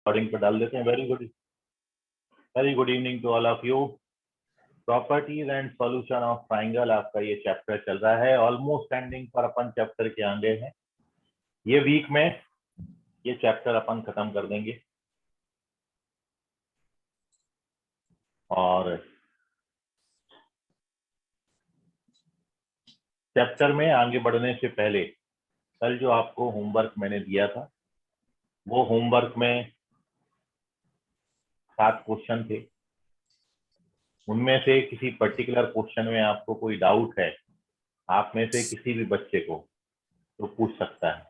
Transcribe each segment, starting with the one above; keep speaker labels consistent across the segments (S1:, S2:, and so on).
S1: Recording पे डाल देते हैं। Very good evening to all of you. Properties and solution of triangle आपका ये चैप्टर चल रहा है। ऑलमोस्ट एंडिंग पर अपन चैप्टर के आगे हैं। ये वीक में ये चैप्टर अपन खत्म कर देंगे। और चैप्टर में आगे बढ़ने से पहले कल जो आपको होमवर्क मैंने दिया था, वो होमवर्क में 7 क्वेश्चन थे। उनमें से किसी पर्टिकुलर क्वेश्चन में आपको कोई डाउट है, आप में से किसी भी बच्चे को तो पूछ सकता है।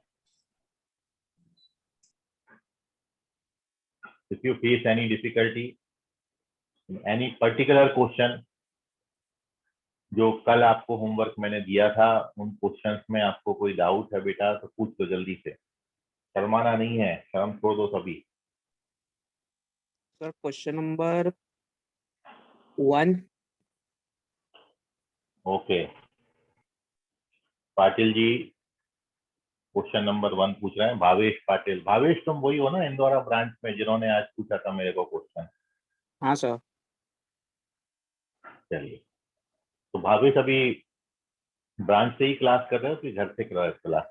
S1: If you face any difficulty in any particular question, जो कल आपको होमवर्क मैंने दिया था, उन क्वेश्चंस में आपको कोई डाउट है बेटा तो पूछ लो जल्दी से। शर्माना नहीं है, शर्म छोड़ दो सभी।
S2: Sir question number 1।
S1: Okay, Patil ji question number 1 पूछ रहे हैं। भावेश पाटिल, भावेश तुम वही हो ना इंदौरा ब्रांच में जिन्होंने आज पूछा था मेरे को क्वेश्चन?
S2: हाँ सर।
S1: चलिए, तो भावेश अभी ब्रांच से ही क्लास कर रहे हो कि घर से कर रहे हो क्लास?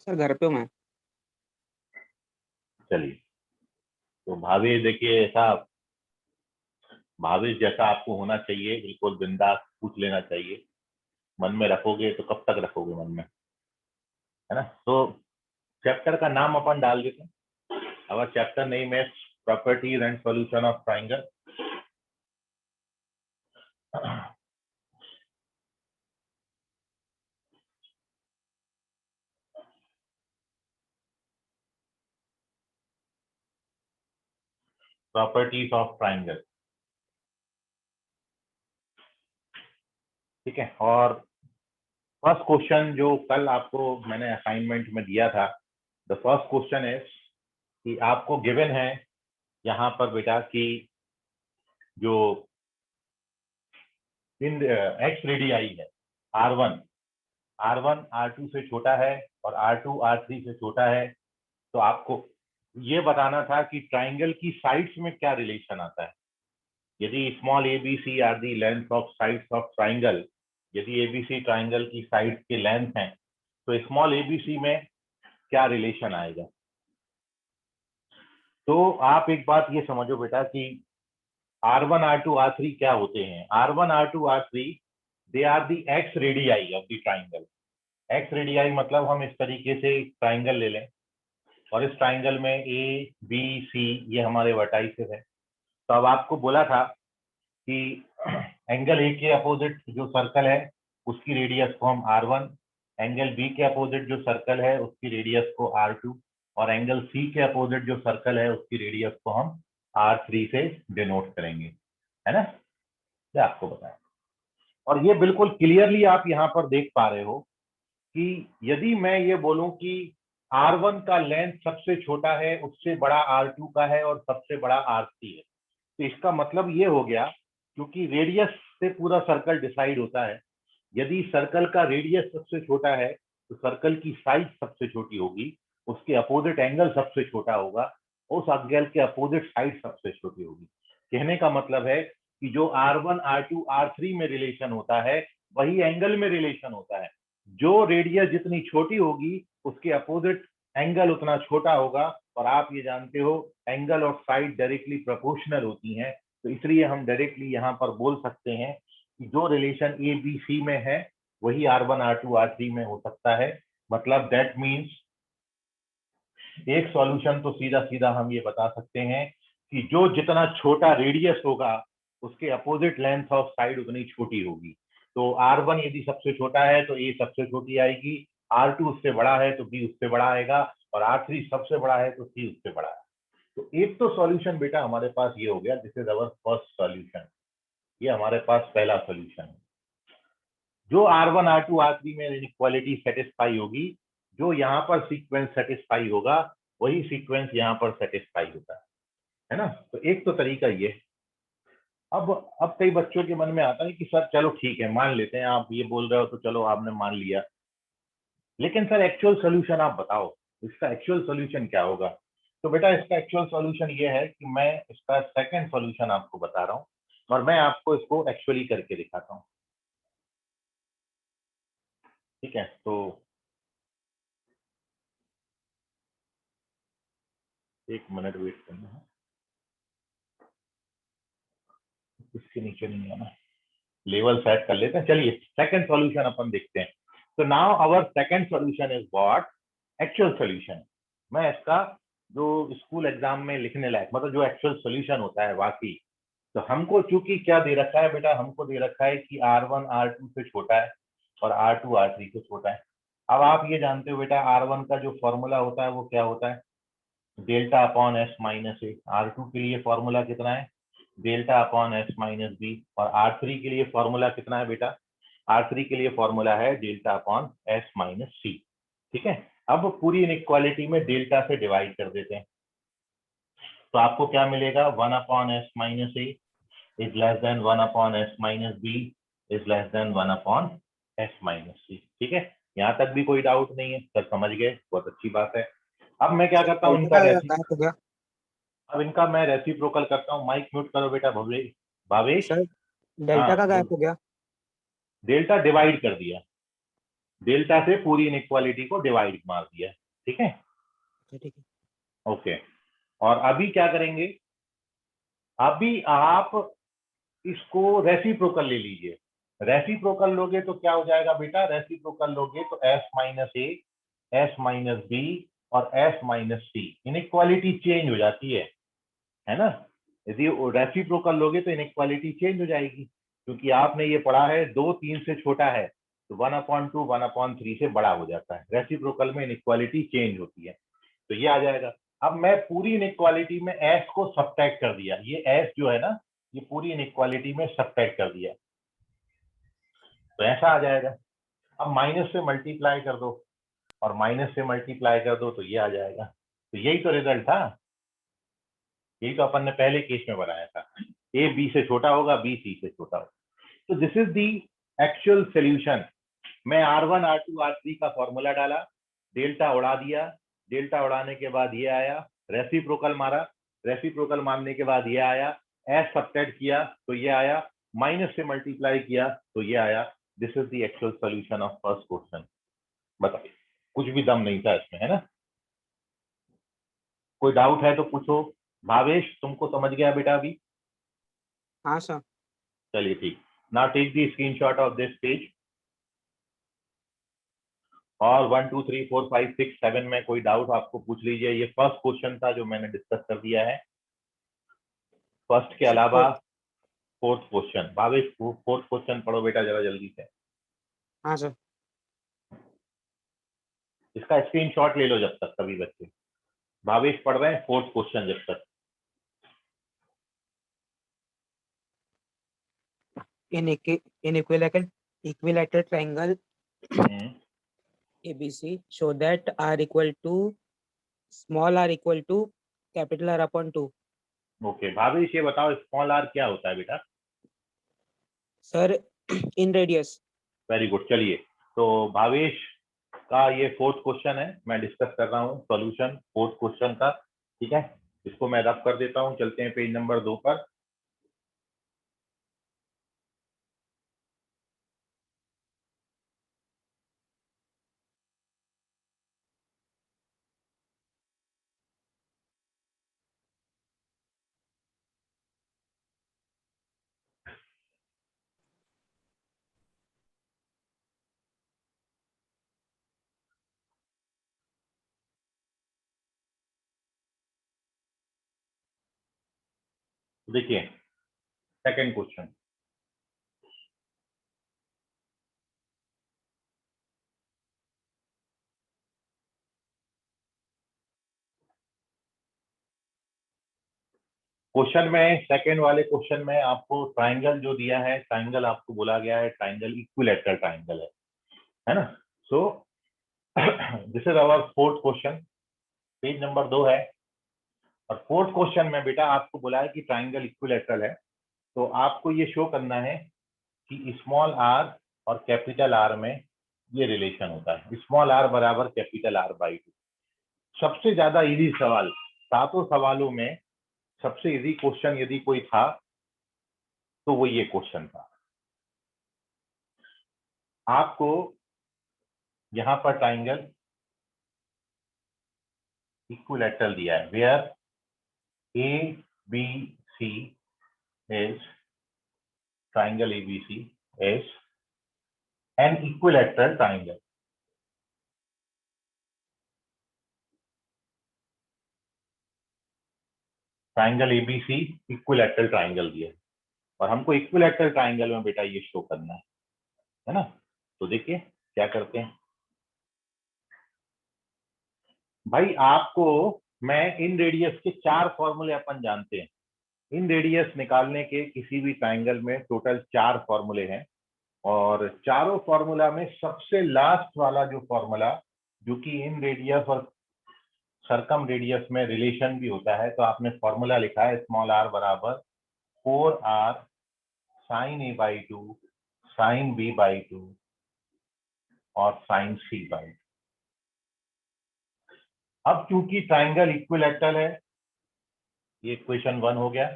S2: सर घर पे हूँ मैं।
S1: चलिए, तो भावेश देखिए, ऐसा भावेश जैसा आपको होना चाहिए, बिल्कुल बिंदास पूछ लेना चाहिए। मन में रखोगे तो कब तक रखोगे मन में, है ना? तो चैप्टर का नाम अपन डाल देते हैं। Our chapter name is properties and solution of triangle. Properties of triangle, ठीक है। और फर्स्ट क्वेश्चन जो कल आपको मैंने असाइनमेंट में दिया था, द फर्स्ट क्वेश्चन इज कि आपको गिवन है यहाँ पर बेटा कि जो इन एक्स रेडियाई है R1, R2 से छोटा है और R2 R3 से छोटा है, तो आपको ये बताना था कि ट्राइंगल की साइड्स में क्या रिलेशन आता है। यदि small ABC are the length of sides of triangle, यदि ABC ट्राइंगल की साइड्स के लेंथ हैं, तो स्मॉल ABC में क्या रिलेशन आएगा। तो आप एक बात ये समझो बेटा कि R1 R2 R3 क्या होते हैं। R1 R2 R3 they are the ex radii of the triangle. Ex radii मतलब हम इस तरीके से ट्राइंगल ले लें और इस ट्राइंगल में ABC ये हमारे वर्टाइसेस है। तो अब आपको बोला था कि एंगल ए के अपोजिट जो सर्कल है उसकी रेडियस को हम R1, एंगल बी के अपोजिट जो सर्कल है उसकी रेडियस को R2, और एंगल सी के अपोजिट जो सर्कल है उसकी रेडियस को हम R3 से डिनोट करेंगे, है ना? ये आपको बताया। और ये बिल्कुल क्लियरली आप यहाँ पर देख पा रहे हो कि यदि मैं ये बोलूं कि R1 का लेंथ सबसे छोटा है, उससे बड़ा R2 का है और सबसे बड़ा R3 है, तो इसका मतलब ये हो गया, क्योंकि रेडियस से पूरा सर्कल डिसाइड होता है। यदि सर्कल का रेडियस सबसे छोटा है तो सर्कल की साइज सबसे छोटी होगी, उसके अपोजिट एंगल सबसे छोटा होगा, उस एंगल के अपोजिट साइड सबसे छोटी होगी। कहने का मतलब है कि जो R1 R2 R3 में रिलेशन होता है वही एंगल में रिलेशन होता है। जो रेडियस जितनी छोटी होगी उसके अपोजिट एंगल उतना छोटा होगा, और आप ये जानते हो एंगल और साइड डायरेक्टली प्रोपोर्शनल होती हैं। तो इसलिए हम डायरेक्टली यहाँ पर बोल सकते हैं कि जो रिलेशन ABC में है वही R1 R2 R3 में हो सकता है। मतलब दैट मीन्स एक सॉल्यूशन तो सीधा सीधा हम ये बता सकते हैं कि जो जितना छोटा रेडियस होगा उसके अपोजिट लेंथ ऑफ साइड उतनी छोटी होगी। तो R1 यदि सबसे छोटा है तो A सबसे छोटी आएगी, R2 उससे बड़ा है तो B उससे बड़ा आएगा, और R3 सबसे बड़ा है तो C उससे बड़ा है। तो एक तो सॉल्यूशन बेटा हमारे पास ये हो गया, this is our first solution. ये हमारे पास पहला सॉल्यूशन है। जो R1 R2 R3 में इनइक्वालिटी सेटिस्फाई होगी, जो यहाँ पर सीक्वेंस सेटिस्फाई होगा वही सीक्वेंस यहाँ पर सेटिस्फाई होता है ना? तो एक तो तरीका ये। अब कई बच्चों के मन में आता है कि सर चलो ठीक है, मान लेते हैं, आप ये बोल रहे हो तो चलो आपने मान लिया, लेकिन सर एक्चुअल सोल्यूशन आप बताओ, इसका एक्चुअल सोल्यूशन क्या होगा? तो बेटा इसका एक्चुअल सॉल्यूशन ये है कि मैं इसका सेकंड सॉल्यूशन आपको बता रहा हूँ और मैं आपको इसको एक्चुअली करके दिखाता हूँ। ठीक है, तो एक मिनट वेट करना है, इसके नीचे नहीं आना, लेवल सेट कर लेते हैं। चलिए सेकंड सॉल्यूशन अपन देखते हैं। तो now our second solution is what, actual solution. मैं इसका जो स्कूल एग्जाम में लिखने लायक, मतलब जो एक्चुअल सॉल्यूशन होता है वाकई, तो हमको चूंकि क्या दे रखा है बेटा, हमको दे रखा है कि R1 R2 से छोटा है और R2 R3 से छोटा है। अब आप ये जानते हो बेटा R1 का जो फॉर्मूला होता है वो क्या होता है, delta upon S minus A. R2 के लिए फॉर्मूला कितना है, delta upon S minus B. और R3 के लिए फॉर्मूला कितना है बेटा, R3 के लिए फॉर्मूला है delta upon S minus C. ठीक है, अब पूरी इनइक्वालिटी में डेल्टा से डिवाइड कर देते हैं, तो आपको क्या मिलेगा, 1 upon S minus A is less than 1 upon S minus B is less than 1 upon S minus C. ठीक है, यहाँ तक भी कोई डाउट नहीं है, सर समझ गए, बहुत अच्छी बात है। अब मैं क्या करता हूँ, इनका
S2: गायब हो गया
S1: अब इनका मैं रेसिप्रोकल करता हूँ। माइक म्यूट करो बेटा भावेश।
S2: सर, डेल्टा का
S1: हाँ
S2: गायब
S1: बोलो।
S2: हो गया।
S1: डेल्टा डिवाइड कर दिया, डेल्टा से पूरी इनइक्वालिटी को डिवाइड मार दिया। ठीक है,
S2: अच्छा, ठीक है।
S1: ओके। और अभी क्या करेंगे, अभी आप इसको रेसिप्रोकल ले लीजिए। रेसिप्रोकल लोगे तो क्या हो जाएगा बेटा, रेसिप्रोकल लोगे तो एस माइनस ए, एस माइनस बी और एस माइनस सी, इनइक्वालिटी चेंज हो जाती है ना। यदि रेसिप्रोकल लोगे तो इनइक्वालिटी चेंज हो जाएगी, क्योंकि आपने ये पढ़ा है 2 3 से छोटा है तो 1/2 1/3 से बड़ा हो जाता है। रेसिप्रोकल में इनइक्वालिटी चेंज होती है, तो ये आ जाएगा। अब मैं पूरी इनइक्वालिटी में एस को सब्ट्रैक्ट कर दिया, ये एस जो है ना, ये पूरी इनइक्वालिटी में सब्ट्रैक्ट कर दिया, तो ऐसा आ जाएगा। अब माइनस से मल्टीप्लाई कर दो और माइनस से मल्टीप्लाई कर दो तो ये आ जाएगा। तो यही तो रिजल्ट था, यही तो अपन ने पहले केस में बनाया था, ए बी से छोटा होगा, बी सी से छोटा होगा। तो this is the actual solution. मैं R1 R2 R3 का फॉर्मूला डाला, डेल्टा उड़ा दिया, डेल्टा उड़ाने के बाद ये आया, रेसिप्रोकल मारा, रेसिप्रोकल मारने के बाद ये आया, एस सब्ट्रैक्ट किया तो ये आया, माइनस से मल्टीप्लाई किया तो ये आया। This is the actual solution of first question. बताइए, कुछ भी दम नहीं था इसमें, है ना। कोई डाउट है तो पूछो। भावेश तुमको समझ गया बेटा अभी?
S2: हाँ सर।
S1: चलिए ठीक। Now take the screenshot of this page और 1 2 3 4 5 6 7 में कोई डाउट आपको पूछ लीजिए। ये फर्स्ट क्वेश्चन था जो मैंने डिस्कस कर दिया है। फर्स्ट के अलावा fourth question, Bhavesh fourth question पढ़ो बेटा जरा जल्दी से।
S2: हाँ सर।
S1: इसका स्क्रीनशॉट ले लो जब तक सभी बच्चे। भावेश पढ़ रहे हैं फोर्थ क्वेश्चन जब तक।
S2: In equilateral triangle
S1: hmm,
S2: ABC show that R equal to small r equal to capital R upon 2.
S1: Okay Bhavesh ये बताओ स्मॉल आर क्या होता है बेटा?
S2: सर, इन रेडियस।
S1: Very good. चलिए, तो भावेश का ये फोर्थ क्वेश्चन है, मैं डिस्कस कर रहा हूँ सॉल्यूशन फोर्थ क्वेश्चन का। ठीक है, इसको मैं रब कर देता हूँ। चलते हैं पेज नंबर 2 पर। देखिए सेकंड क्वेश्चन, क्वेश्चन में सेकंड वाले क्वेश्चन में आपको ट्राइंगल जो दिया है, ट्राइंगल आपको बोला गया है ट्राइंगल इक्विलैटरल ट्राइंगल है ना। So this is our fourth question, page number 2 है। और फोर्थ क्वेश्चन में बेटा आपको बोला है कि ट्राइंगल इक्विलैटरल है, तो आपको ये शो करना है कि स्मॉल आर और कैपिटल आर में ये रिलेशन होता है, स्मॉल आर बराबर कैपिटल आर बाई 2। सबसे ज्यादा इजी सवाल सातों सवालों में सबसे इजी क्वेश्चन यदि कोई था तो वो ये क्वेश्चन था। आपको यहां पर ट्राइंगल इक्विलैटरल दिया है, where ABC is triangle ABC is an equilateral triangle. Triangle ABC equilateral triangle दिया है और हमको इक्विलैटरल ट्राइंगल में बेटा ये शो करना है ना। तो देखिए क्या करते हैं भाई। आपको मैं इन रेडियस के 4 फॉर्मूले अपन जानते हैं। इन रेडियस निकालने के किसी भी ट्राइंगल में टोटल 4 फॉर्मूले हैं और चारों फॉर्मूला में सबसे लास्ट वाला जो फॉर्मूला जो कि इन रेडियस और सरकम रेडियस में रिलेशन भी होता है, तो आपने फॉर्मूला लिखा है स्मॉल r बराबर 4r sine a by 2 sine b by 2 और साइन c बाई 2। अब क्योंकि ट्राइंगल इक्विलैटरल है, ये इक्वेशन 1 हो गया।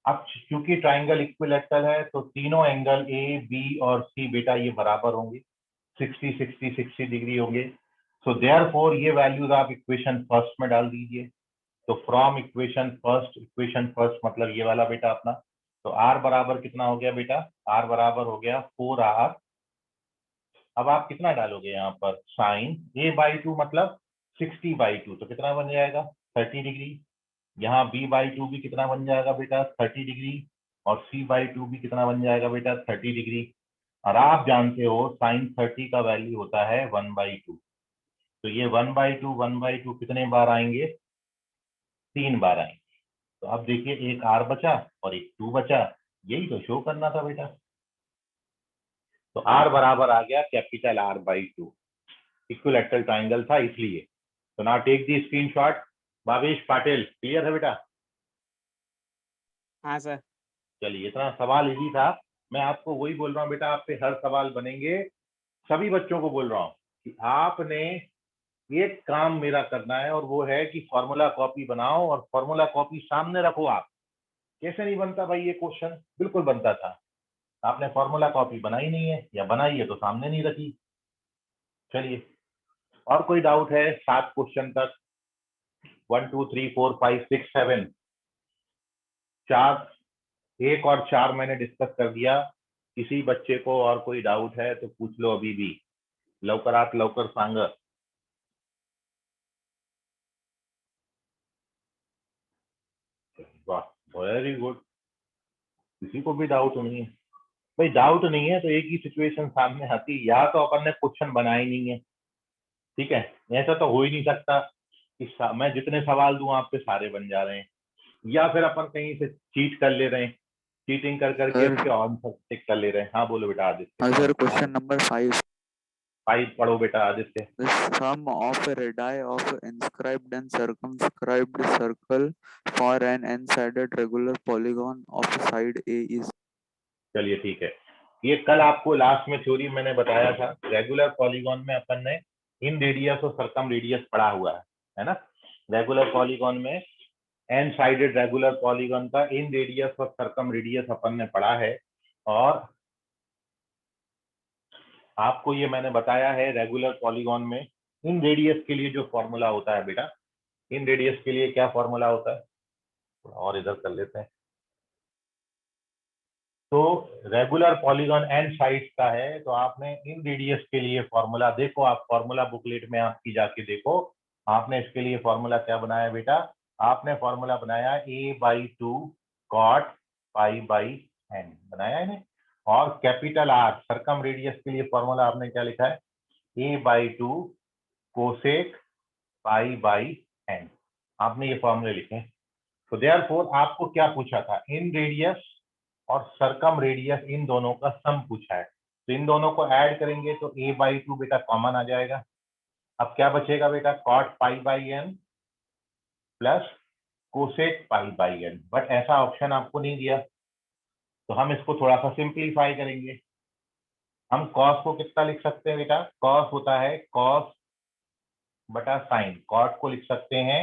S1: अब क्योंकि ट्राइंगल इक्विलैटरल है तो तीनों एंगल a b और c बेटा ये बराबर होंगे, 60 60 60 डिग्री होंगे। सो देयरफॉर ये वैल्यूज आप इक्वेशन फर्स्ट में डाल दीजिए। तो फ्रॉम इक्वेशन फर्स्ट मतलब ये वाला बेटा अपना। तो r बराबर कितना हो गया बेटा, r बराबर हो गया 4r। अब आप कितना डालोगे यहाँ पर, साइन a बाई 2 मतलब 60 बाई 2, तो कितना बन जाएगा 30 डिग्री। यहाँ b बाई 2 भी कितना बन जाएगा बेटा 30 डिग्री और c बाई 2 भी कितना बन जाएगा बेटा 30 डिग्री। और आप जानते हो साइन 30 का वैल्यू होता है 1/2। तो ये 1/2 कितने बार आएंगे, 3 बार आएंगे। तो अब देखिए एक r बचा और एक 2 बचा, यही तो शो करना था बेटा। तो r बराबर आ गया कैपिटल R/2, इक्विलैटरल ट्राइंगल था इसलिए। तो now take the screenshot. Bhavesh Patil, clear है बेटा?
S2: हाँ सर।
S1: चलिए, इतना सवाल इजी था। मैं आपको वही बोल रहा हूँ बेटा, आप पे हर सवाल बनेंगे। सभी बच्चों को बोल रहा हूँ कि आपने एक काम मेरा करना है और वो है कि फॉर्मूला कॉपी बनाओ और फॉर्मूला कॉपी सामने रखो। आप कैसे नहीं बनता भाई ये क्वेश्चन, बिल्कुल बनता था। आपने फॉर्मूला कॉपी बनाई नहीं है या बनाई है तो सामने नहीं रखी। चलिए, और कोई डाउट है 7 क्वेश्चन तक? 1 2 3 4 5 6 7 4, 1 और 4 मैंने डिस्कस कर दिया। किसी बच्चे को और कोई डाउट है तो पूछ लो अभी भी, लवकरात लवकर सांग। वाह, वेरी गुड, किसी को भी डाउट नहीं है भाई। डाउट नहीं है तो एक ही सिचुएशन सामने आती है, या तो अपन ने क्वेश्चन बनाया ही नहीं है, ठीक है, ऐसा तो हो ही नहीं सकता कि मैं जितने सवाल दूं आप पे सारे बन जा रहे हैं, या फिर अपन कहीं से चीट कर ले रहे हैं, चीटिंग कर करके
S3: सर
S1: उसके आंसर टिक कर ले रहे हैं। हाँ बोलो बेटा आदित्य।
S3: हाँ सर, क्वेश्चन नंबर 5।
S1: 5 पढ़ो बेटा Aditya.
S3: The sum of radii of inscribed and circumscribed circle for an n-sided regular polygon of side A is।
S1: चलिए ठीक है, ये कल आपको लास्ट में थ्योरी मैंने बताया था। रेगुलर पॉलीगॉन में अपन ने इन रेडियस और सरकम रेडियस पढ़ा हुआ है ना। रेगुलर पॉलीगॉन में एन साइडेड रेगुलर पॉलीगॉन का इन रेडियस और सरकम रेडियस अपन ने पढ़ा है। और आपको ये मैंने बताया है रेगुलर पॉलीगॉन में इन रेडियस के लिए जो फॉर्मूला होता है बेटा, इन रेडियस के लिए क्या फॉर्मूला होता है, और इधर कर लेते हैं। तो रेगुलर पॉलीगॉन एन साइड्स का है, तो आपने इन रेडियस के लिए फॉर्मूला देखो, आप फॉर्मूला बुकलेट में आपकी जाके देखो, आपने इसके लिए फॉर्मूला क्या बनाया बेटा, आपने फॉर्मूला बनाया a/2 cot π/n बनाया है ना। और कैपिटल R सरकम रेडियस के लिए फॉर्मूला आपने क्या लिखा है, a/2 कोसेक π/n। आपने ये फॉर्मूले लिखे हैं। तो देयरफॉर आपको क्या पूछा था, इन रेडियस और सरकम रेडियस इन दोनों का सम पूछा है। तो इन दोनों को ऐड करेंगे तो a/2 बेटा कॉमन आ जाएगा। अब क्या बचेगा बेटा, cot π/n plus cosec π/n। But ऐसा ऑप्शन आपको नहीं दिया, तो हम इसको थोड़ा सा सिंप्लीफाई करेंगे। हम cos को कितना लिख सकते हैं बेटा, cos होता है cos बटा साइन, cot को लिख सकते हैं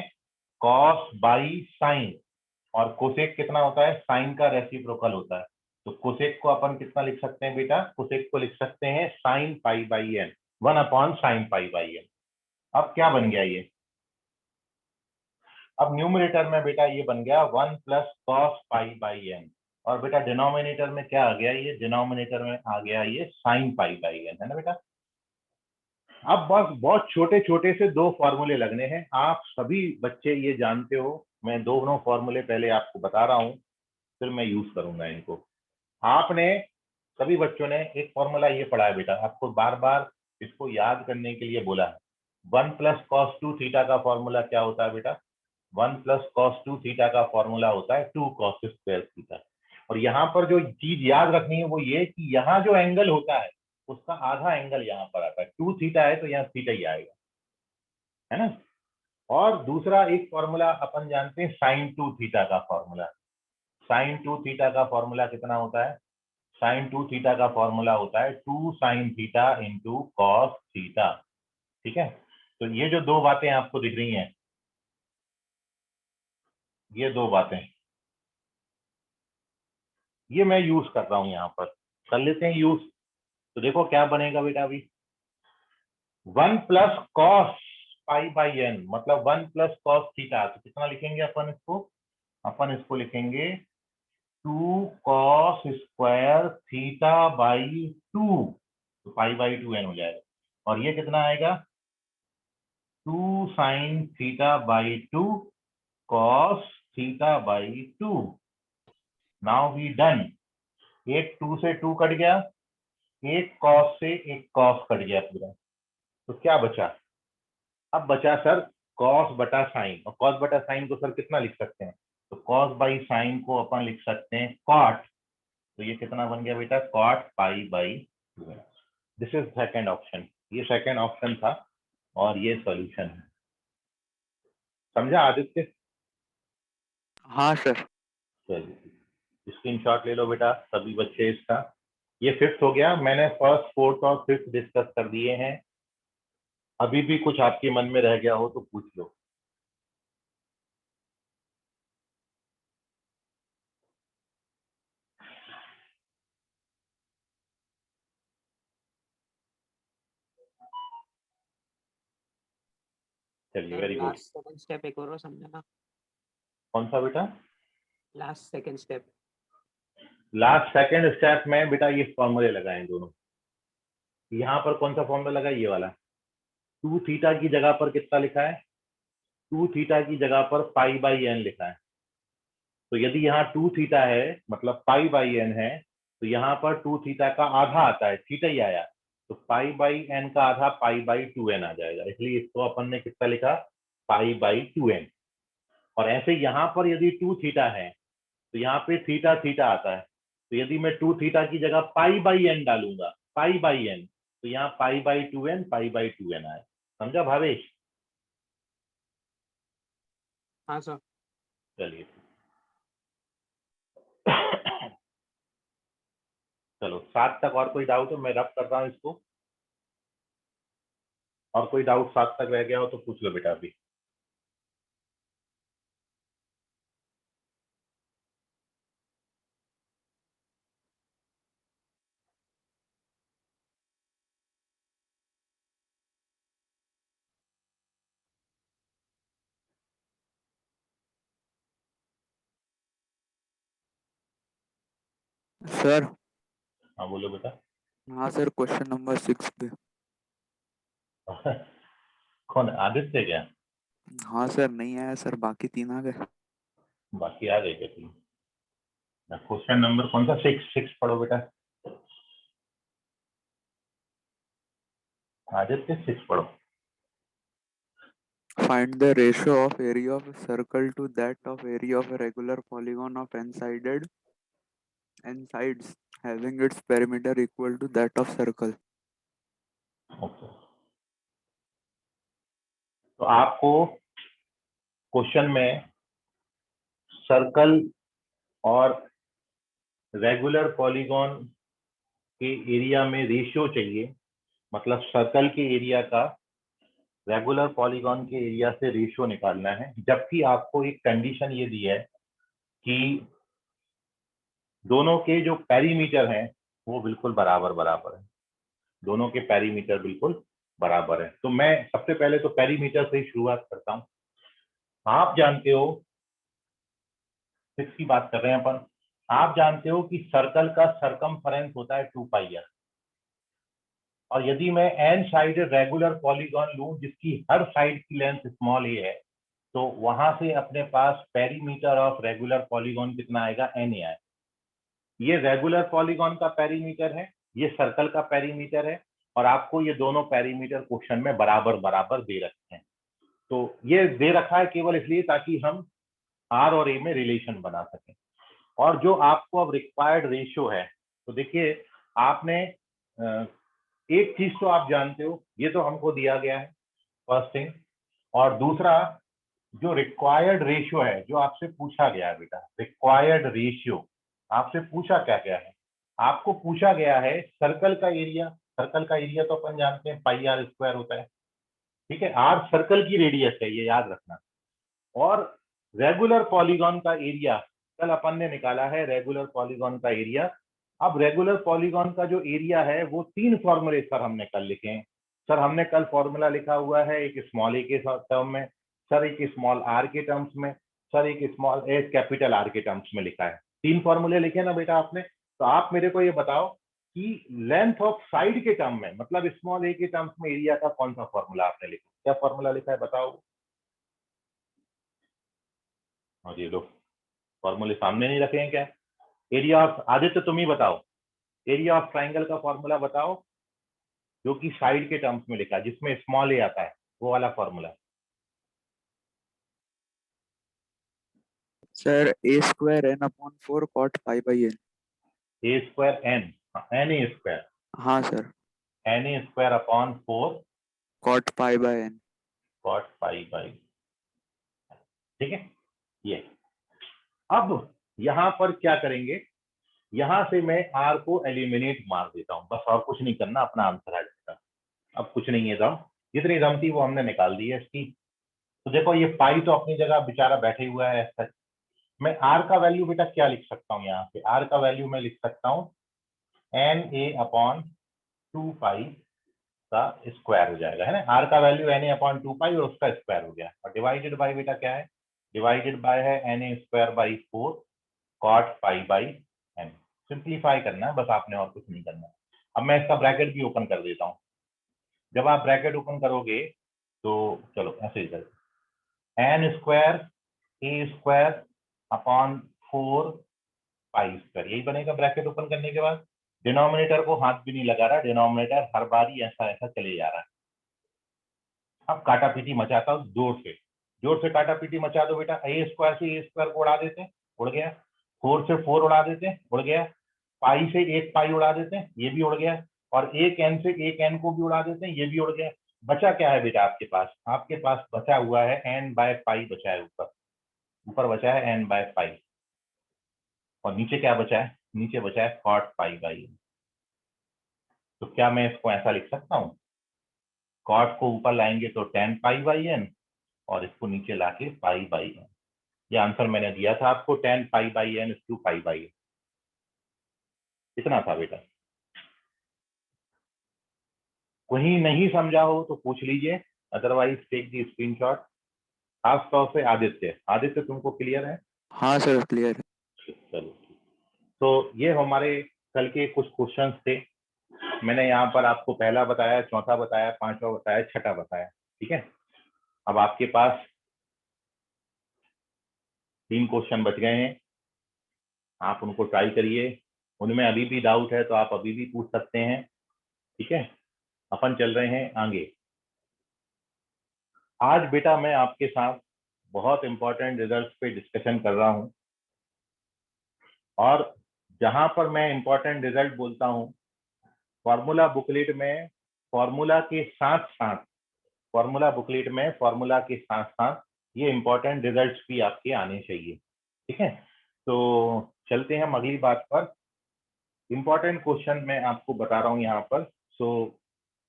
S1: कॉस बाई साइन, और कोसेक कितना होता है, साइन का रेसिप्रोकल होता है। तो कोसेक को अपन कितना लिख सकते हैं बेटा, कोसेक को लिख सकते हैं sine pi by n, 1 sine pi by n. अब क्या बन गया ये, अब न्यूमरेटर में बेटा ये बन गया 1 plus cos pi by n, और बेटा डिनोमिनेटर में क्या आ गया, ये डिनोमिनेटर में आ गया ये साइन पाई बाई एन, है ना बेटा। अब बस बहुत छोटे छोटे से दो फॉर्मूले लगने हैं, आप सभी बच्चे ये जानते हो। मैं दोनों फॉर्मूले पहले आपको बता रहा हूं, फिर मैं यूज करूंगा इनको। आपने सभी बच्चों ने एक फॉर्मूला ये पढ़ा है बेटा, आपको बार बार इसको याद करने के लिए बोला है। 1 प्लस कॉस 2 थीटा का फॉर्मूला क्या होता है बेटा, 1 प्लस कॉस 2 थीटा का फॉर्मूला होता है 2 कॉस स्क्वायर थीटा। और यहाँ पर जो चीज याद रखनी है वो ये कि यहाँ जो एंगल होता है उसका आधा एंगल यहाँ पर आता है, 2 थीटा है तो यहाँ थीटा ही आएगा, है ना। और दूसरा एक फॉर्मूला अपन जानते हैं साइन 2 थीटा का फॉर्मूला। साइन 2 थीटा का फॉर्मूला कितना होता है, साइन 2 थीटा का फॉर्मूला होता है 2 sine theta into cos theta, ठीक है। तो ये जो दो बातें आपको दिख रही हैं, ये दो बातें, ये मैं यूज कर रहा हूं, यहाँ पर कर लेते हैं यूज। तो देखो क्या बनेगा बेटा, अभी 1 plus cos pi by n मतलब 1 प्लस कॉस थीटा, तो कितना लिखेंगे अपन इसको, अपन इसको लिखेंगे 2 कॉस स्क्वायर थीटा बाई 2, तो पाई बाई 2 एन हो जाएगा। और ये कितना आएगा, 2 sine theta by 2 cos theta by 2। Now we done, एक 2 से 2 कट गया, एक कॉस से एक कॉस कट गया पूरा, तो क्या बचा, अब बचा सर कॉस बटा साइन, और कॉस बटा साइन को सर कितना लिख सकते हैं, तो कॉस बाई साइन को अपन लिख सकते हैं कॉट, तो ये कितना बन गया बेटा, cot pi by 2। This is second option, ये सेकेंड ऑप्शन था और ये सॉल्यूशन है। समझा आदित्य?
S3: हाँ सर।
S1: चलिए स्क्रीनशॉट ले लो बेटा सभी बच्चे इसका। ये फिफ्थ हो गया, मैंने फर्स्ट फोर्थ और फिफ्थ डिस्कस कर दिए हैं। अभी भी कुछ आपके मन में रह गया हो तो पूछ लो। चलिए very good.
S2: Last second step एक और समझाना।
S1: कौन सा बेटा?
S2: Last second step.
S1: Last second step में बेटा ये फॉर्मूले लगाए दोनों। यहाँ पर कौन सा फॉर्मूला लगा, ये वाला। 2 थीटा की जगह पर कितना लिखा है, 2 थीटा की जगह पर पाई बाई एन लिखा है। तो यदि यहाँ 2 थीटा है मतलब पाई बाई एन है, तो यहाँ पर 2 थीटा का आधा आता है, थीटा ही आया, तो पाई बाई एन का आधा पाई बाई 2 एन आ जाएगा, इसलिए इसको अपन ने कितना लिखा, पाई बाई 2 एन। और ऐसे यहाँ पर यदि 2 थीटा है तो यहाँ पे थीटा थीटा आता है, तो यदि मैं 2 थीटा की जगह पाई बाई एन डालूंगा, पाई बाई एन, तो यहाँ pi by 2 n, pi by 2 n आए। समझा भावेश?
S2: हाँ सर।
S1: चलिए चलो 7 तक और कोई डाउट हो, मैं रब कर रहा हूँ इसको। और कोई डाउट 7 तक रह गया हो तो पूछ लो बेटा अभी।
S3: सर।
S1: हाँ बोलो बेटा।
S3: हाँ सर, क्वेश्चन नंबर 6 पे।
S1: कौन, आदित्य क्या?
S3: हाँ सर, नहीं आया सर, बाकी 3 आ गए।
S1: बाकी आ गए क्या तुम? क्वेश्चन नंबर कौन सा, 6 पढ़ो बेटा। आदित्य 6 पढ़ो।
S3: Find the ratio of area of a circle to that of area of a regular polygon of n-sided n sides having its perimeter equal to that of circle.
S1: Okay, तो आपको question में circle और regular polygon के area में ratio चाहिए, मतलब circle के area का रेगुलर पॉलीगॉन के एरिया से रेशियो निकालना है, जबकि आपको एक कंडीशन ये दी है कि दोनों के जो पेरीमीटर हैं वो बिल्कुल बराबर बराबर है, दोनों के पेरीमीटर बिल्कुल बराबर है। तो मैं सबसे पहले तो पेरीमीटर से ही शुरुआत करता हूं। आप जानते हो, 6 की बात कर रहे हैं अपन, आप जानते हो कि सर्कल का सरकमफेरेंस होता है 2πr, और यदि मैं एन साइडेड रेगुलर पॉलीगॉन लूं जिसकी हर साइड की लेंथ स्मॉल ए है, तो वहां से अपने पास पेरीमीटर ऑफ रेगुलर पॉलीगॉन कितना आएगा, एन ए आएगा। ये रेगुलर पॉलीगॉन का पेरीमीटर है, ये सर्कल का पेरीमीटर है, और आपको ये दोनों पेरीमीटर क्वेश्चन में बराबर बराबर दे रखे हैं। तो ये दे रखा है केवल इसलिए ताकि हम आर और ए में रिलेशन बना सकें। और जो आपको अब रिक्वायर्ड रेशियो है, तो देखिए आपने एक चीज तो आप जानते हो, ये तो हमको दिया गया है फर्स्ट थिंग, और दूसरा जो रिक्वायर्ड रेशियो है जो आपसे पूछा गया है बेटा, रिक्वायर्ड रेशियो आपसे पूछा क्या क्या है, आपको पूछा गया है सर्कल का एरिया। सर्कल का एरिया तो अपन जानते हैं पाई आर स्क्वायर होता है, ठीक है, आर सर्कल की रेडियस है, ये याद रखना। और रेगुलर पॉलीगॉन का एरिया कल अपन ने निकाला है, रेगुलर पॉलीगॉन का एरिया। अब रेगुलर पॉलीगॉन का जो एरिया है वो 3 फॉर्मूले सर हमने कल लिखे हैं। सर हमने कल फॉर्मूला लिखा हुआ है एक स्मॉल ए के टर्म में, सर एक स्मॉल आर के टर्म्स में, सर एक स्मॉल ए कैपिटल आर के टर्म्स में लिखा है। 3 फॉर्मूले लिखे ना बेटा आपने। तो आप मेरे को ये बताओ कि लेंथ ऑफ साइड के टर्म में, मतलब स्मॉल ए के टर्म्स में एरिया का कौन सा फॉर्मूला आपने लिखा, क्या फॉर्मूला लिखा है बताओ। और ये लो फॉर्मूले सामने नहीं रखे हैं क्या। एरिया ऑफ, आदित्य तुम ही बताओ, एरिया ऑफ ट्राइंगल का फॉर्मूला बताओ जो कि साइड के टर्म्स में लिखा है, जिसमें स्मॉल ए आता है, वो वाला formula.
S3: Sir A square N upon 4 cot pi by N.
S1: A square N, N A square,
S3: हाँ sir,
S1: N A square upon 4
S3: cot pi by N.
S1: Cot pi by, ठीक है। ये अब यहां पर क्या करेंगे, यहां से मैं आर को एलिमिनेट मार देता हूं, बस और कुछ नहीं करना, अपना आंसर आ जाएगा। अब कुछ नहीं है दम, जितनी दम थी वो हमने निकाल दी है इसकी। तो देखो ये पाई तो अपनी जगह बेचारा बैठे हुआ है ऐसा। मैं आर का वैल्यू बेटा क्या लिख सकता हूँ, यहाँ पे आर का वैल्यू मैं लिख सकता हूँ एन ए अपॉन 2 पाई का स्क्वायर हो जाएगा, है ना। आर का वैल्यू एन ए अपॉन 2 पाई और उसका स्क्वायर हो गया, और डिवाइडेड बाई बेटा क्या है, डिवाइडेड बाय है n A square by 4 cot pi by n. Simplify करना है बस आपने, और कुछ नहीं करना। अब मैं इसका ब्रैकेट भी ओपन कर देता हूँ। जब आप ब्रैकेट ओपन करोगे तो चलो ऐसे ही कर, एन स्क्वायर ए स्क्वायर अपॉन 4 पाई स्क्वायर, यही बनेगा ब्रैकेट ओपन करने के बाद। डिनोमिनेटर को हाथ भी नहीं लगा रहा, डिनोमिनेटर हर बार ही ऐसा ऐसा चले जा रहा है। अब काटा पीटी मचाता हूँ जोर से काटा पीटी मचा दो बेटा। ए स्क्वायर से ए स्क्वायर को उड़ा देते हैं, उड़ गया। 4 से 4 उड़ा देते हैं, उड़ गया। पाई से 1 पाई उड़ा देते हैं, ये भी उड़ गया। और एक एन से एक एन को भी उड़ा देते हैं, ये भी उड़ गया। बचा क्या है बेटा आपके पास, आपके पास बचा हुआ है एन बाय पाई बचा है, ऊपर ऊपर बचा है एन बाय पाई, और नीचे क्या बचा है, नीचे बचा है कॉट पाई बाई। तो क्या मैं इसको ऐसा लिख सकता हूँ, कॉट को ऊपर लाएंगे तो 10 पाई बाई एन, और इसको नीचे लाके पाई बाई एन। ये आंसर मैंने दिया था आपको, 10 pi by n 2 pi by n, इतना था बेटा। कहीं नहीं समझा हो तो पूछ लीजिए, अदरवाइज टेक दी स्क्रीनशॉट। खास तौर से आदित्य, आदित्य तुमको क्लियर है।
S3: हाँ सर क्लियर है।
S1: चलो, तो ये हमारे कल के कुछ क्वेश्चंस थे। मैंने यहाँ पर आपको पहला बताया, चौथा बताया, पांचवा बताया, छठा बताया, ठीक है। अब आपके पास 3 क्वेश्चन बच गए हैं, आप उनको ट्राई करिए। उनमें अभी भी डाउट है तो आप अभी भी पूछ सकते हैं, ठीक है। अपन चल रहे हैं आगे। आज बेटा मैं आपके साथ बहुत इंपॉर्टेंट रिजल्ट्स पे डिस्कशन कर रहा हूं, और जहां पर मैं इंपॉर्टेंट रिजल्ट बोलता हूं, फॉर्मूला बुकलेट में फॉर्मूला के साथ साथ फॉर्मूला बुकलेट में फॉर्मूला के साथ साथ ये इंपॉर्टेंट रिजल्ट्स भी आपके आने चाहिए, ठीक है। तो चलते हैं हम अगली बात पर। इंपॉर्टेंट क्वेश्चन मैं आपको बता रहा हूँ यहाँ पर। सो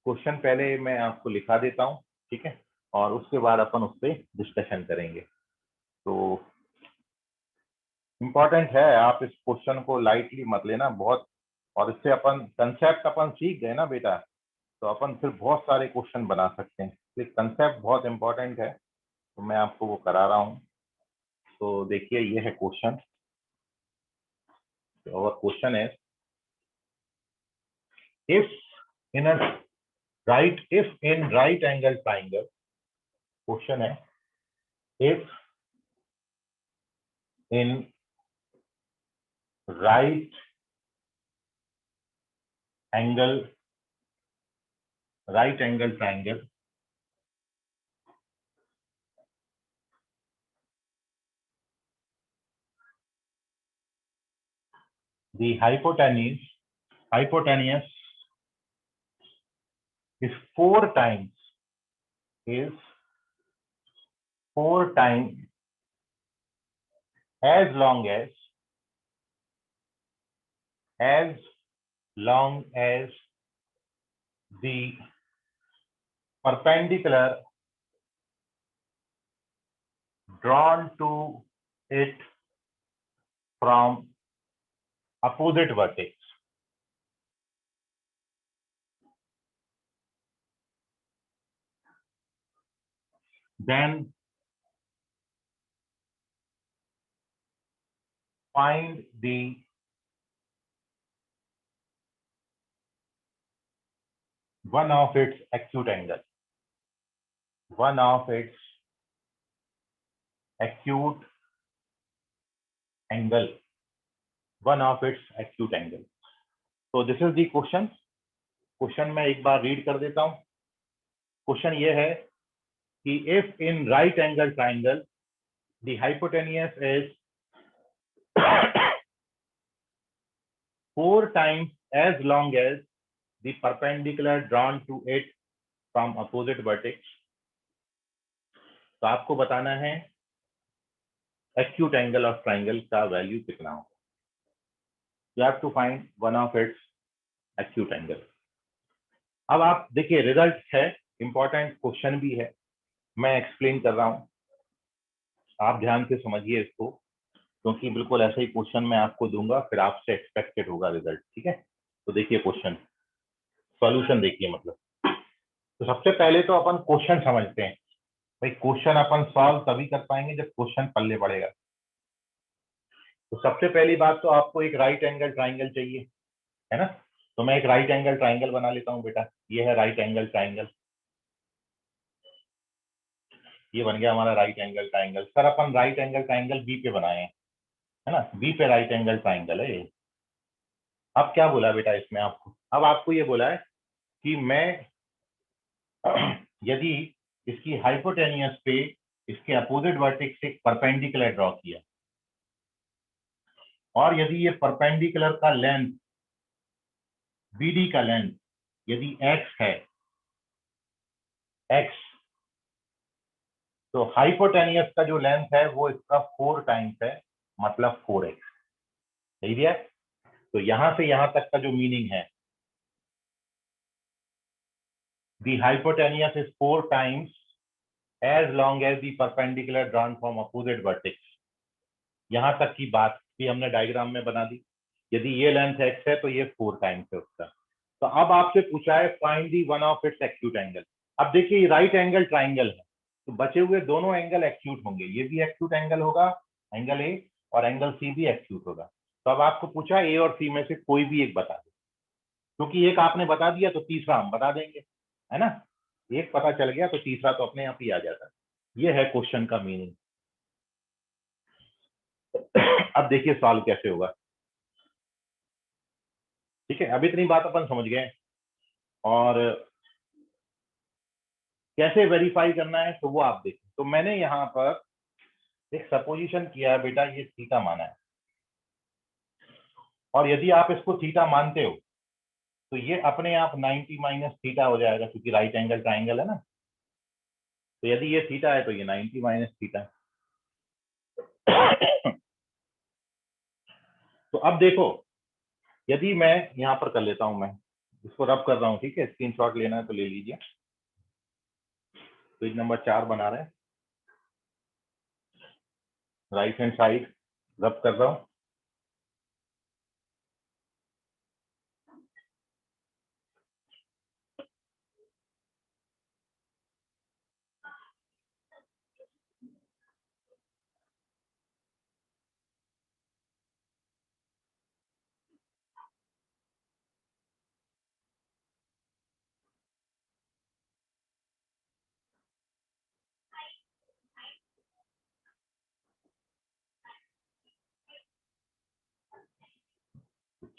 S1: क्वेश्चन पहले मैं आपको लिखा देता हूँ, ठीक है। और उसके बाद अपन उस पर डिस्कशन करेंगे। तो इम्पोर्टेंट है, आप इस क्वेश्चन को लाइटली मत लेना बहुत, और इससे अपन कंसेप्ट अपन सीख गए ना बेटा, तो अपन फिर बहुत सारे क्वेश्चन बना सकते हैं। तो कंसेप्ट बहुत इंपॉर्टेंट है, तो मैं आपको वो करा रहा हूँ। तो देखिए ये है क्वेश्चन, और क्वेश्चन है if in right angle triangle, question है if in right angle triangle the hypotenuse is four times as long as the perpendicular drawn to it from opposite vertex. Then find the one of its acute angle. One of its acute angle. One of its acute angle. So this is the question. Question मैं एक बार read कर देता हूं। Question ये है कि if in right angle triangle the hypotenuse is 4 times as long as the perpendicular drawn to it from opposite vertex, तो आपको बताना है एक्यूट एंगल ऑफ ट्राइंगल का वैल्यू कितना हो। You have to find one of its acute angle. अब आप देखिए रिजल्ट है, इंपॉर्टेंट क्वेश्चन भी है, मैं एक्सप्लेन कर रहा हूं, आप ध्यान से समझिए इसको, क्योंकि बिल्कुल ऐसा ही क्वेश्चन मैं आपको दूंगा, फिर आपसे एक्सपेक्टेड होगा रिजल्ट। ठीक है, तो देखिए क्वेश्चन सॉल्यूशन देखिए। मतलब तो सबसे पहले तो अपन क्वेश्चन समझते हैं भाई। क्वेश्चन अपन सॉल्व तभी कर पाएंगे जब क्वेश्चन पल्ले पड़ेगा। तो सबसे पहली बात तो आपको एक राइट एंगल ट्राइंगल चाहिए, है ना। तो मैं एक राइट एंगल ट्राइंगल बना लेता हूँ बेटा। ये है राइट एंगल ट्राइंगल, ये बन गया हमारा राइट एंगल ट्राइंगल। सर अपन राइट एंगल ट्राइंगल बी पे बनाए हैं, है ना, बी पे राइट एंगल ट्राइंगल है ये। अब क्या बोला बेटा इसमें आपको, अब आपको ये बोला है कि मैं यदि इसकी हाइपोटेनियस पे इसके अपोजिट वर्टेक्स से परपेंडिकुलर ड्रॉ किया, और यदि ये परपेंडिकुलर का लेंथ बीडी का लेंथ यदि x है, x, तो हाइपोटेनियस का जो लेंथ है वो इसका 4 टाइम्स है, मतलब 4x। सही दिया। तो यहां से यहां तक का जो मीनिंग है, the hypotenuse is 4 times as long as the perpendicular drawn from opposite vertex। यहां तक की बात भी हमने डायग्राम में बना दी। यदि ये लेंथ x है तो ये 4 टाइम्स है उसका। तो अब आपसे पूछा है find the one of its acute angle. अब देखिए राइट एंगल ट्राइंगल है, तो बचे हुए दोनों एंगल एक्यूट होंगे। ये भी एक्यूट एंगल होगा, एंगल ए, और एंगल सी भी एक्यूट होगा। तो अब आपको पूछा ए और सी में से कोई भी एक बता दो, क्योंकि एक आपने बता दिया तो तीसरा हम बता देंगे, है ना। एक पता चल गया तो तीसरा तो अपने आप ही आ जाता है। ये है क्वेश्चन का मीनिंग। अब देखिए सॉल्व कैसे होगा। ठीक है, अब इतनी बात अपन समझ गए, और कैसे वेरीफाई करना है तो वो आप देखें। तो मैंने यहाँ पर एक सपोजिशन किया है बेटा, ये थीटा माना है, और यदि आप इसको थीटा मानते हो तो ये अपने आप 90 माइनस थीटा हो जाएगा, क्योंकि राइट एंगल ट्राइंगल है ना। तो यदि ये थीटा है तो ये 90 माइनस थीटा। तो अब देखो, यदि मैं यहाँ पर कर लेता हूं, मैं इसको रब कर रहा हूँ, ठीक है, स्क्रीनशॉट लेना है तो ले लीजिए। पेज नंबर 4 बना रहे हैं, राइट हैंड साइड रब कर रहा हूं।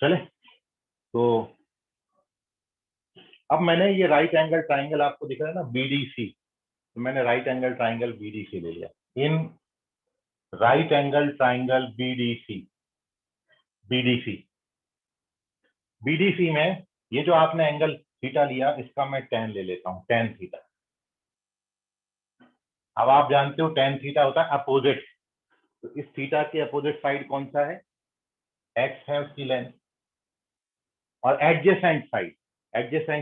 S1: चले, तो अब मैंने ये राइट एंगल ट्राइंगल आपको दिख रहा है ना बीडीसी, तो मैंने राइट एंगल ट्राइंगल बीडीसी ले लिया। इन right angle triangle BDC BDC में ये जो आपने एंगल थीटा लिया, इसका मैं tan ले लेता हूं, tan थीटा। अब आप जानते हो tan थीटा होता है अपोजिट, तो इस थीटा के अपोजिट साइड कौन सा है, x है उसकी लेंथ, और एडजेसेंट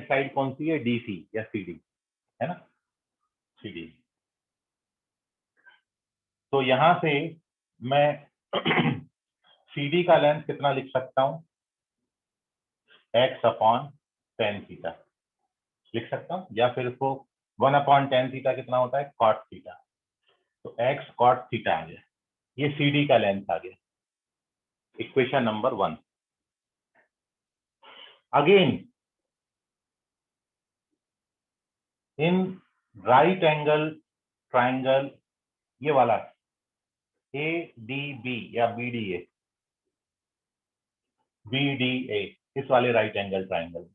S1: साइड कौन सी है, डीसी या सीडी, है ना, सीडी। तो यहां से मैं सीडी का लेंथ कितना लिख सकता हूं, x अपॉन tan थीटा लिख सकता हूं, या फिर इसको 1 अपॉन tan थीटा कितना होता है, cot थीटा, तो x cot थीटा आ गया, ये सीडी का लेंथ आ गया, equation number 1। Again in right angle triangle, ये वाला ए डी बी या बी डी ए, इस वाले राइट एंगल ट्राइंगल,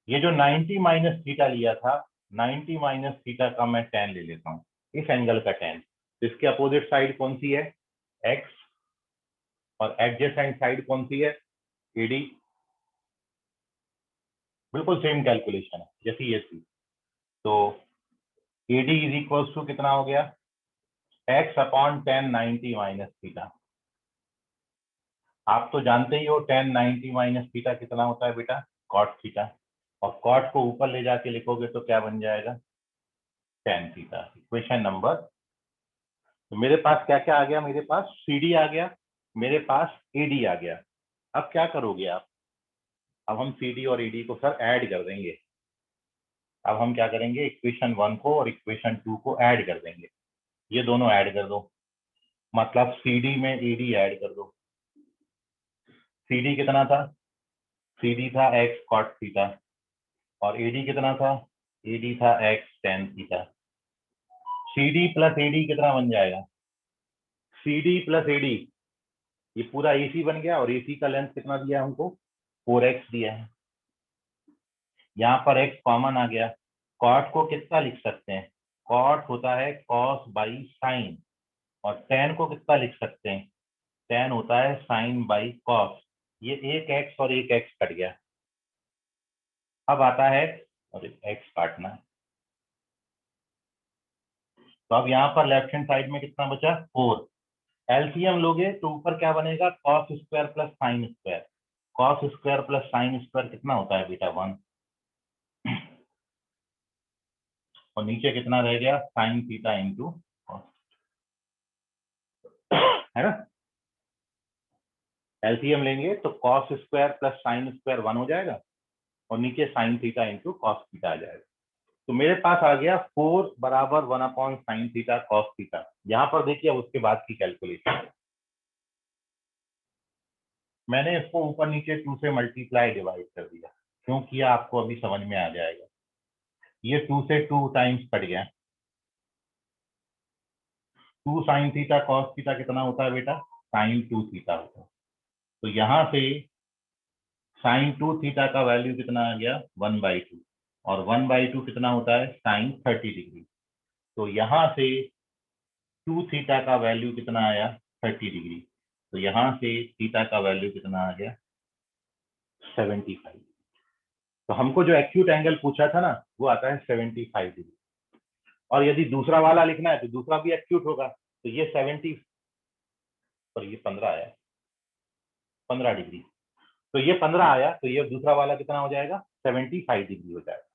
S1: ये जो 90 माइनस थीटा लिया था, 90 माइनस थीटा का मैं tan ले लेता हूँ, इस एंगल का tan, तो इसके अपोजिट साइड कौन सी है, x, और एडजेसेंट साइड कौन सी है, AD। बिल्कुल सेम कैलकुलेशन है जैसी ये थी, तो AD इज इक्वल टू कितना हो गया, x upon tan 90 minus theta. आप तो जानते ही हो tan 90 माइनस थीटा कितना होता है बेटा, cot थीटा, और cot को ऊपर ले जाके लिखोगे तो क्या बन जाएगा, tan थीटा। इक्वेशन नंबर, तो मेरे पास क्या क्या आ गया, मेरे पास CD आ गया, मेरे पास AD आ गया। अब क्या करोगे आप, अब हम CD और AD को सर ऐड कर देंगे। अब हम क्या करेंगे, इक्वेशन 1 को और इक्वेशन 2 को ऐड कर देंगे, ये दोनों ऐड कर दो, मतलब CD में AD ऐड कर दो। CD कितना था, CD था x cot थीटा, और AD कितना था, AD था x tan theta. CD plus AD कितना बन जाएगा, CD प्लस AD, ये पूरा AC बन गया, और AC का लेंथ कितना दिया है हमको, 4x दिया है। यहाँ पर x कॉमन आ गया, cot को कितना लिख सकते हैं, cot होता है cos बाई साइन, और tan को कितना लिख सकते हैं, tan होता है साइन बाई cos। ये एक x और एक x कट गया, अब आता है और x काटना है, तो अब यहाँ पर लेफ्ट हैंड साइड में कितना बचा, 4। एलसीएम लोगे तो ऊपर क्या बनेगा, cos square plus sine square, cos square plus sine square कितना होता है बेटा, 1, और नीचे कितना रह गया, साइन थीटा इंटू कॉस, है ना। एलसीएम लेंगे तो cos square plus sine square 1 हो जाएगा, और नीचे sine theta into cos theta आ जाएगा। तो मेरे पास आ गया 4 बराबर 1 अपॉन साइन थीटा कॉस थीटा। यहाँ पर देखिए अब उसके बाद की कैलकुलेशन, मैंने इसको ऊपर नीचे 2 से मल्टीप्लाई डिवाइड कर दिया, क्यों किया आपको अभी समझ में आ जाएगा। ये 2 से 2 टाइम्स कट गया, 2 साइन थीटा कॉस थीटा कितना होता है बेटा, साइन 2 थीटा होता है। तो यहाँ से साइन 2 थीटा का वैल्यू कितना आ गया, 1/2, और 1/2 कितना होता है, साइन 30 डिग्री। तो यहाँ से 2 थीटा का वैल्यू कितना आया, 30 डिग्री, तो यहाँ से थीटा का वैल्यू कितना आ गया, 75। तो हमको जो एक्यूट एंगल पूछा था ना, वो आता है 75 डिग्री, और यदि दूसरा वाला लिखना है तो दूसरा भी एक्यूट होगा, तो ये 70 और ये 15 आया, 15 डिग्री, तो ये 15 आया, तो ये दूसरा वाला कितना हो जाएगा, 75 डिग्री हो जाएगा।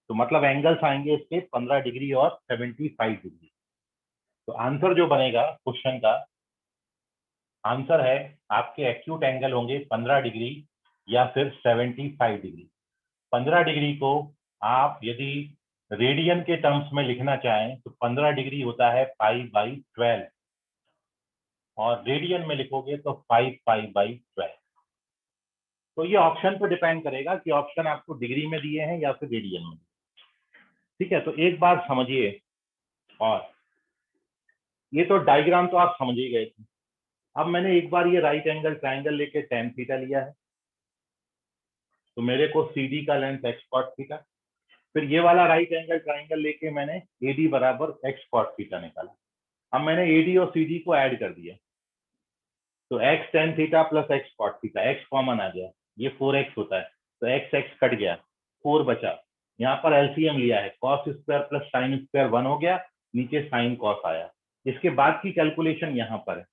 S1: तो मतलब एंगल्स आएंगे इसके 15 डिग्री और 75 डिग्री। तो आंसर जो बनेगा क्वेश्चन का आंसर है आपके एक्यूट एंगल होंगे 15 डिग्री या फिर 75 डिग्री। 15 डिग्री को आप यदि रेडियन के टर्म्स में लिखना चाहें तो 15 डिग्री होता है π/12 और रेडियन में लिखोगे तो 5π/12। तो ये ऑप्शन पर डिपेंड करेगा कि ऑप्शन आपको डिग्री में दिए हैं या फिर रेडियन में। ठीक है, तो एक बार समझिए, और ये तो डायग्राम तो आप समझ ही गए थे। अब मैंने एक बार ये राइट एंगल ट्राइंगल लेके tan थीटा लिया है, तो मेरे को CD का लेंथ x cot थीटा, फिर ये वाला राइट एंगल ट्राइंगल लेके मैंने AD बराबर x cot थीटा निकाला। अब मैंने AD और CD को ऐड कर दिया, तो x tan theta plus x cot theta, x common आ गया, ये 4x होता है, तो x कट गया, 4 बचा। यहाँ पर एलसीएम लिया है, cos square plus sine square 1 हो गया, नीचे साइन cos आया। इसके बाद की कैलकुलेशन यहाँ पर है,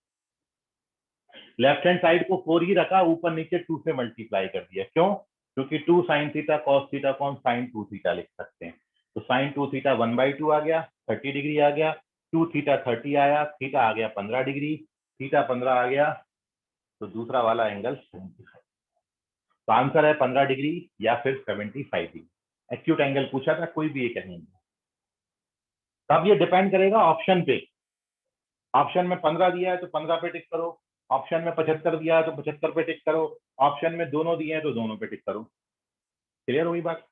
S1: लेफ्ट हैंड साइड को 4 ही रखा, ऊपर नीचे 2 से मल्टीप्लाई कर दिया। क्यों? क्योंकि 2 sin थीटा cos थीटा को हम sin 2 थीटा लिख सकते हैं। तो sin 2 थीटा 1/2 आ गया, 30 डिग्री आ गया, 2 थीटा 30 आया, थीटा आ गया 15 डिग्री, थीटा 15 आ गया, तो दूसरा वाला एंगल 75। तो आंसर है 15 डिग्री या फिर 75 डिग्री। एक्यूट एंगल पूछा था, कोई भी एक एंगल। तब ये डिपेंड करेगा ऑप्शन पे। ऑप्शन में 15 दिया है तो 15 पे टिक करो, ऑप्शन में 75 दिया है तो 75 पे टिक करो, ऑप्शन में दोनों दिए हैं तो दोनों पे टिक करो। क्लियर होगी बात?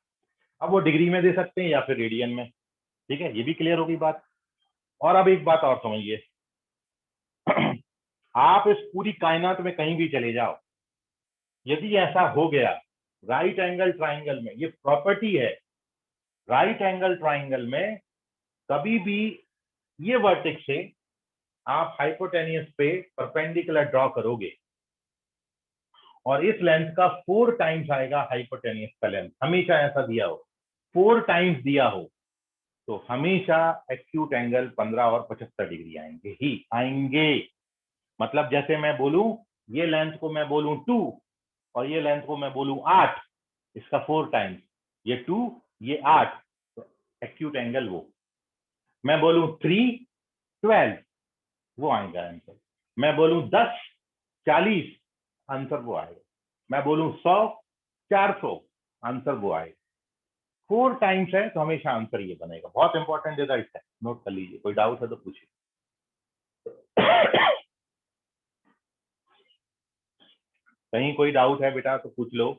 S1: अब वो डिग्री में दे सकते हैं या फिर रेडियन में। ठीक है, ये भी क्लियर होगी बात। और अब एक बात और समझिए, आप इस पूरी कायनात में कहीं भी चले जाओ, यदि ऐसा हो गया राइट एंगल ट्राइंगल में, ये प्रॉपर्टी है, राइट एंगल ट्राइंगल में कभी भी ये वर्टेक्स से आप हाइपोटेनियस पे परपेंडिकुलर ड्रॉ करोगे और इस लेंथ का 4 टाइम्स आएगा हाइपोटेनियस का लेंथ, हमेशा ऐसा दिया हो, 4 टाइम्स दिया हो, तो हमेशा एक्यूट एंगल 15 और 75 डिग्री आएंगे ही आएंगे। मतलब जैसे मैं बोलूं, ये लेंथ को मैं बोलूं 2 और ये लेंथ को मैं बोलूं 8, इसका 4 टाइम्स, ये 2 ये 8, तो एक्यूट एंगल वो। मैं बोलूं 3 12, वो आएगा आंसर। मैं बोलूं 10 40, आंसर वो आएगा। मैं बोलूं 100 400, आंसर वो आएगा। 4 टाइम्स है तो हमेशा आंसर ये बनेगा। बहुत इंपॉर्टेंट रिजल्ट है, नोट कर लीजिए। कोई डाउट है तो पूछिए। कहीं कोई डाउट है बेटा तो पूछ लो,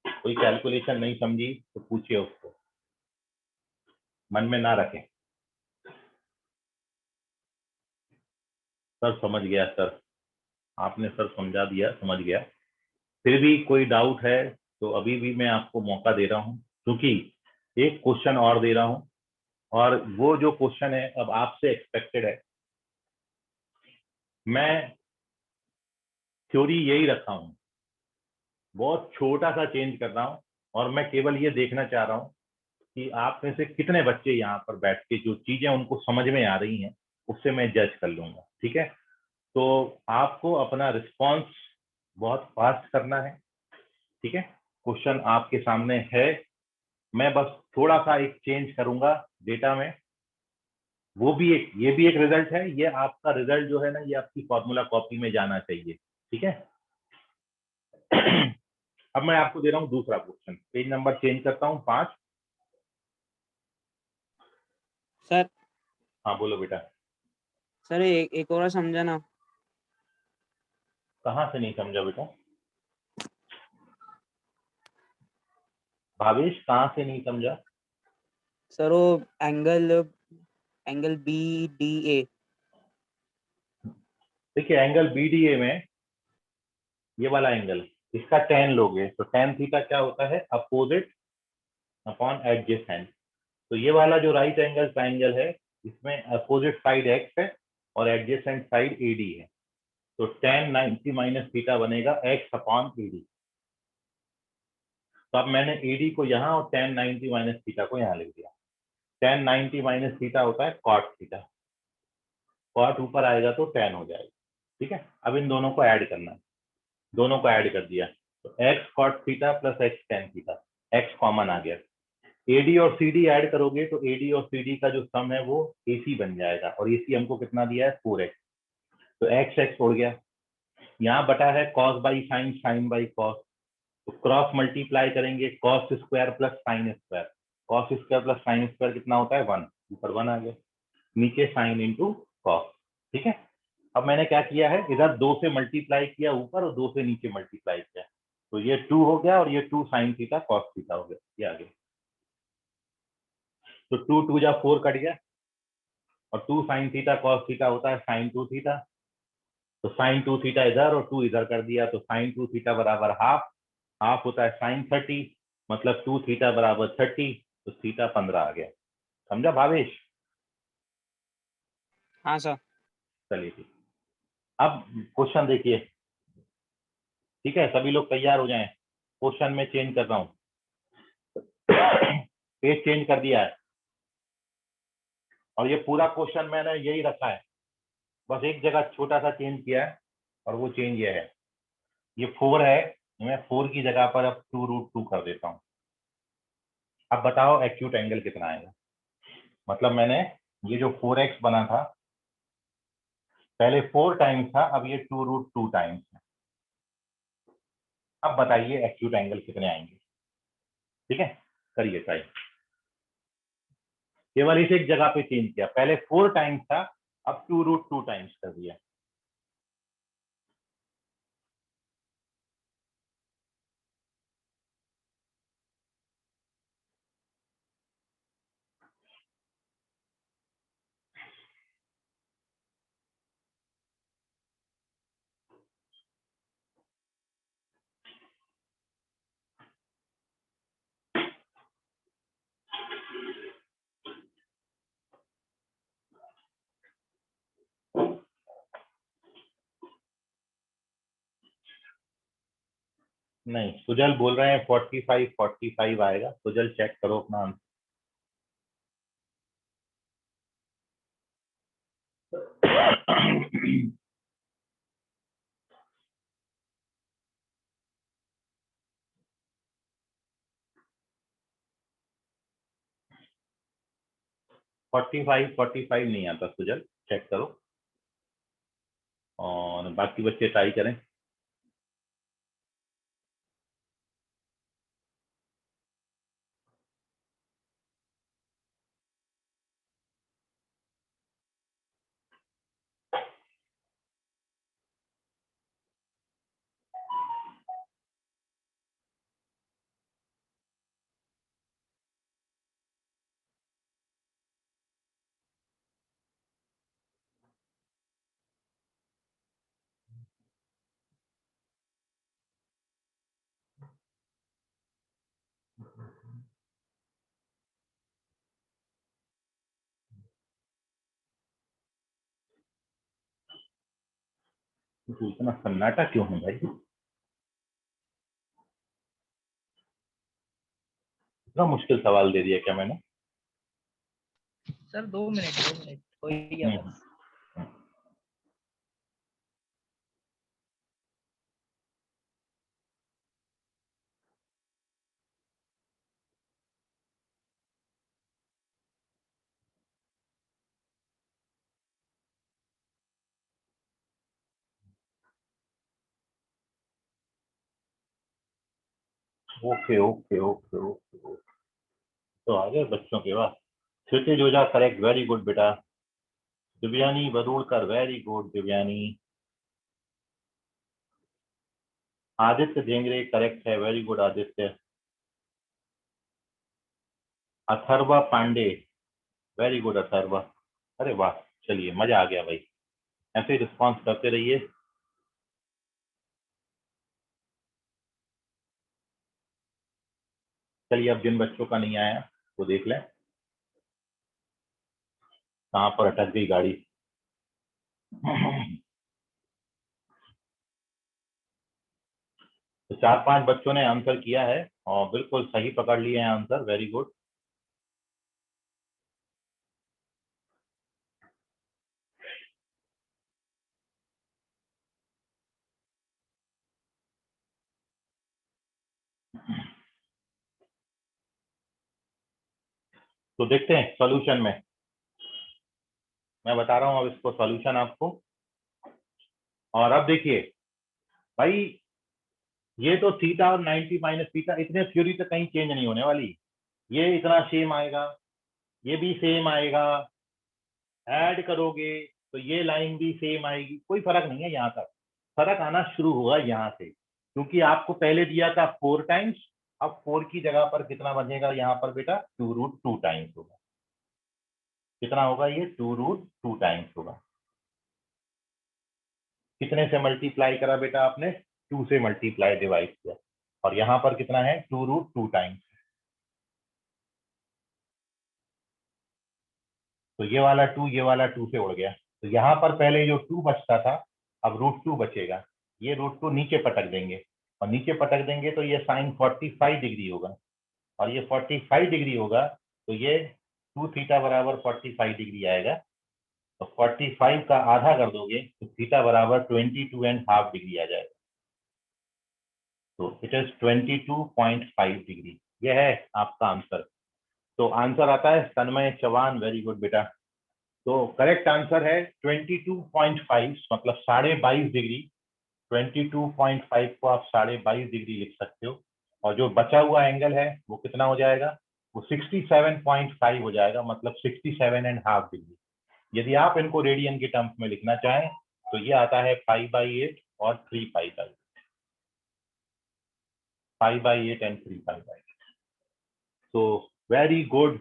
S1: कोई कैलकुलेशन नहीं समझी तो पूछिए, उसको मन में ना रखें। सर समझ गया सर, आपने सर समझा दिया, समझ गया। फिर भी कोई डाउट है तो अभी भी मैं आपको मौका दे रहा हूं, क्योंकि एक क्वेश्चन और दे रहा हूं और वो जो क्वेश्चन है अब आपसे एक्सपेक्टेड है। मैं थ्योरी यही रखा हूं, बहुत छोटा सा चेंज कर रहा हूं और मैं केवल ये देखना चाह रहा हूं कि आप में से कितने बच्चे यहाँ पर बैठ के जो चीजें उनको समझ में आ रही हैं उससे मैं जज कर लूंगा। ठीक है, तो आपको अपना रिस्पॉन्स बहुत फास्ट करना है। ठीक है, क्वेश्चन आपके सामने है, मैं बस थोड़ा सा एक चेंज करूंगा डेटा में, वो भी एक, ये भी एक रिजल्ट है। ये आपका रिजल्ट जो है ना, ये आपकी फॉर्मूला कॉपी में जाना चाहिए। ठीक है, अब मैं आपको दे रहा हूँ दूसरा क्वेश्चन, पेज नंबर चेंज करता हूँ 5।
S2: सर
S1: हाँ बोलो बेटा।
S2: सर एक और समझा ना।
S1: कहाँ से नहीं समझा बेटा? भावेश कहाँ से नहीं समझा?
S2: सर वो एंगल BDA।
S1: देखिए एंगल BDA में ये वाला एंगल, इसका tan लोगे तो tan थीटा क्या होता है? Opposite upon adjacent. तो ये वाला जो राइट एंगल ट्राइंगल है, इसमें अपोजिट साइड x है और एडजेसेंट साइड AD है, तो tan 90 माइनस थीटा बनेगा x अपॉन AD। तो अब मैंने AD को यहाँ और tan 90 माइनस थीटा को यहाँ लिख दिया। tan 90 माइनस थीटा होता है cot थीटा, cot ऊपर आएगा तो tan हो जाएगा। ठीक है, अब इन दोनों को ऐड करना है, दोनों को ऐड कर दिया तो x cot theta plus x tan theta, x common आ गया। AD और CD ऐड करोगे तो AD और CD का जो सम है वो AC बन जाएगा, और AC हमको कितना दिया है 4x, तो x उड़ गया। यहाँ बटा है cos by sine, sine by cos, तो क्रॉस मल्टीप्लाई करेंगे cos square plus sine square, cos square plus sine square कितना होता है 1, ऊपर 1 आ गया, नीचे साइन इंटू कॉस। ठीक है, अब मैंने क्या किया है, इधर 2 से मल्टीप्लाई किया ऊपर और 2 से नीचे मल्टीप्लाई किया, तो ये 2 हो गया और ये 2 साइन थीटा कॉस थीटा हो गया, ये आ गया। तो 2 2 जा 4 कट गया, और 2 साइन थीटा कॉस थीटा होता है साइन 2 थीटा, तो साइन 2 थीटा इधर और 2 इधर कर दिया, तो साइन 2 थीटा बराबर हाफ, हाफ होता है साइन 30, मतलब 2 थीटा बराबर 30, तो थीटा 15 आ गया। समझा भावेश?
S2: हाँ सर।
S1: चलिए ठीक, अब क्वेश्चन देखिए। ठीक है, सभी लोग तैयार हो जाएं, क्वेश्चन में चेंज कर रहा हूं। पेज चेंज कर दिया है, और ये पूरा क्वेश्चन मैंने यही रखा है, बस एक जगह छोटा सा चेंज किया है, और वो चेंज ये है, ये 4 है, मैं 4 की जगह पर अब 2√2 कर देता हूँ। अब बताओ एक्यूट एंगल कितना आएगा। मतलब मैंने ये जो 4x बना था, पहले 4 टाइम्स था, अब ये 2√2 टाइम्स है। अब बताइए एक्यूट एंगल कितने आएंगे। ठीक है, करिए ट्राई। केवल इस एक जगह पे चेंज किया, पहले 4 टाइम्स था, अब 2√2 टाइम्स कर दिया। नहीं, सुजल बोल रहे हैं 45 आएगा। सुजल चेक करो अपना आंसर। 45 नहीं आता सुजल, चेक करो, और बाकी बच्चे ट्राई करें। तो इतना सन्नाटा क्यों है भाई? इतना मुश्किल सवाल दे दिया क्या मैंने?
S4: सर 2 मिनट हो ही गया बस।
S1: Okay okay okay okay okay, तो आगे बच्चों के बाद Kshitij Ojha correct, very good बेटा। Divyani Barudkar, very good Divyani. Aditya Dhengre correct है, very good Aditya. Atharva Pandey, very good Atharva. अरे वाह, चलिए मजा आ गया भाई, ऐसे रिस्पॉन्स करते रहिए। चलिए अब जिन बच्चों का नहीं आया वो देख लें कहाँ पर अटक गई गाड़ी। तो 4-5 बच्चों ने आंसर किया है, और बिल्कुल सही पकड़ लिए हैं आंसर, वेरी गुड। तो देखते हैं सॉल्यूशन में, मैं बता रहा हूं अब इसको सॉल्यूशन आपको। और अब देखिए भाई, ये तो थीटा और 90 माइनस थीटा, इतने थ्योरी तो कहीं चेंज नहीं होने वाली। ये इतना सेम आएगा, ये भी सेम आएगा, ऐड करोगे तो ये लाइन भी सेम आएगी, कोई फर्क नहीं है। यहाँ तक फर्क आना शुरू होगा यहाँ से, क्योंकि आपको पहले दिया था 4 टाइम्स, अब 4 की जगह पर कितना बनेगा यहाँ पर बेटा, 2√2 टाइम्स होगा। कितना होगा ये, 2√2 टाइम्स होगा। कितने से मल्टीप्लाई करा बेटा आपने, 2 से मल्टीप्लाई डिवाइड किया, और यहाँ पर कितना है, 2√2 टाइम्स। तो ये वाला 2 ये वाला 2 से उड़ गया, तो यहाँ पर पहले जो 2 बचता था, अब √2 बचेगा। ये √2 नीचे पटक देंगे, और नीचे पटक देंगे तो ये साइन 45 डिग्री होगा, और ये 45 डिग्री होगा, तो ये 2 थीटा बराबर 45 डिग्री आएगा। तो 45 का आधा कर दोगे तो थीटा बराबर 22.5 डिग्री आ जाएगा। तो इट इज 22.5 डिग्री। यह है आपका आंसर। तो आंसर आता है तन्मय चौहान, वेरी गुड बेटा। तो करेक्ट आंसर है 22.5, मतलब 22.5 डिग्री। 22.5 को आप 22.5 डिग्री लिख सकते हो, और जो बचा हुआ एंगल है वो कितना हो जाएगा, वो 67.5 हो जाएगा, मतलब 67.5 डिग्री। यदि आप इनको रेडियन के टर्म्स में लिखना चाहें तो ये आता है 5/8 और 3π/8, 5/8 and 3π/8। So very good,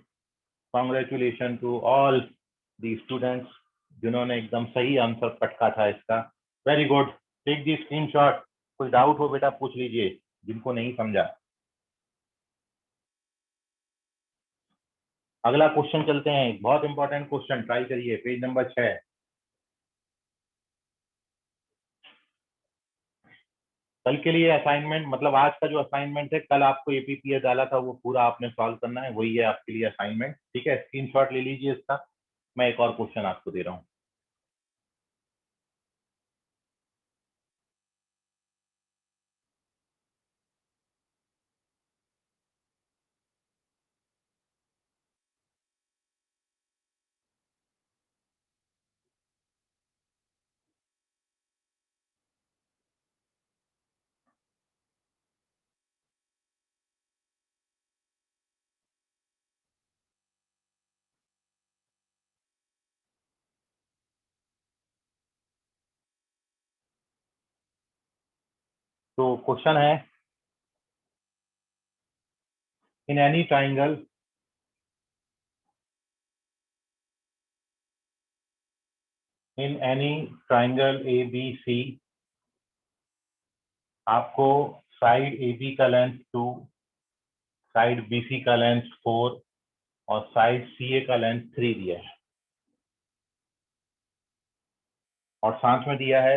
S1: congratulations to all the students जिन्होंने एकदम सही आंसर पटका था इसका। Very good, take the screenshot. कोई डाउट हो बेटा पूछ लीजिए, जिनको नहीं समझा। अगला क्वेश्चन चलते हैं, बहुत इंपॉर्टेंट क्वेश्चन, ट्राई करिए, पेज नंबर 6। कल के लिए असाइनमेंट, मतलब आज का जो असाइनमेंट है, कल आपको एपीपीएस डाला था वो पूरा आपने सॉल्व करना है, वही है आपके लिए असाइनमेंट। ठीक है, स्क्रीनशॉट ले लीजिए इसका। मैं एक और क्वेश्चन आपको दे रहा हूँ। तो क्वेश्चन है, इन एनी ट्राइंगल ABC, आपको साइड AB का लेंथ 2, साइड BC का लेंथ 4 और साइड CA का लेंथ 3 दिया है, और साथ में दिया है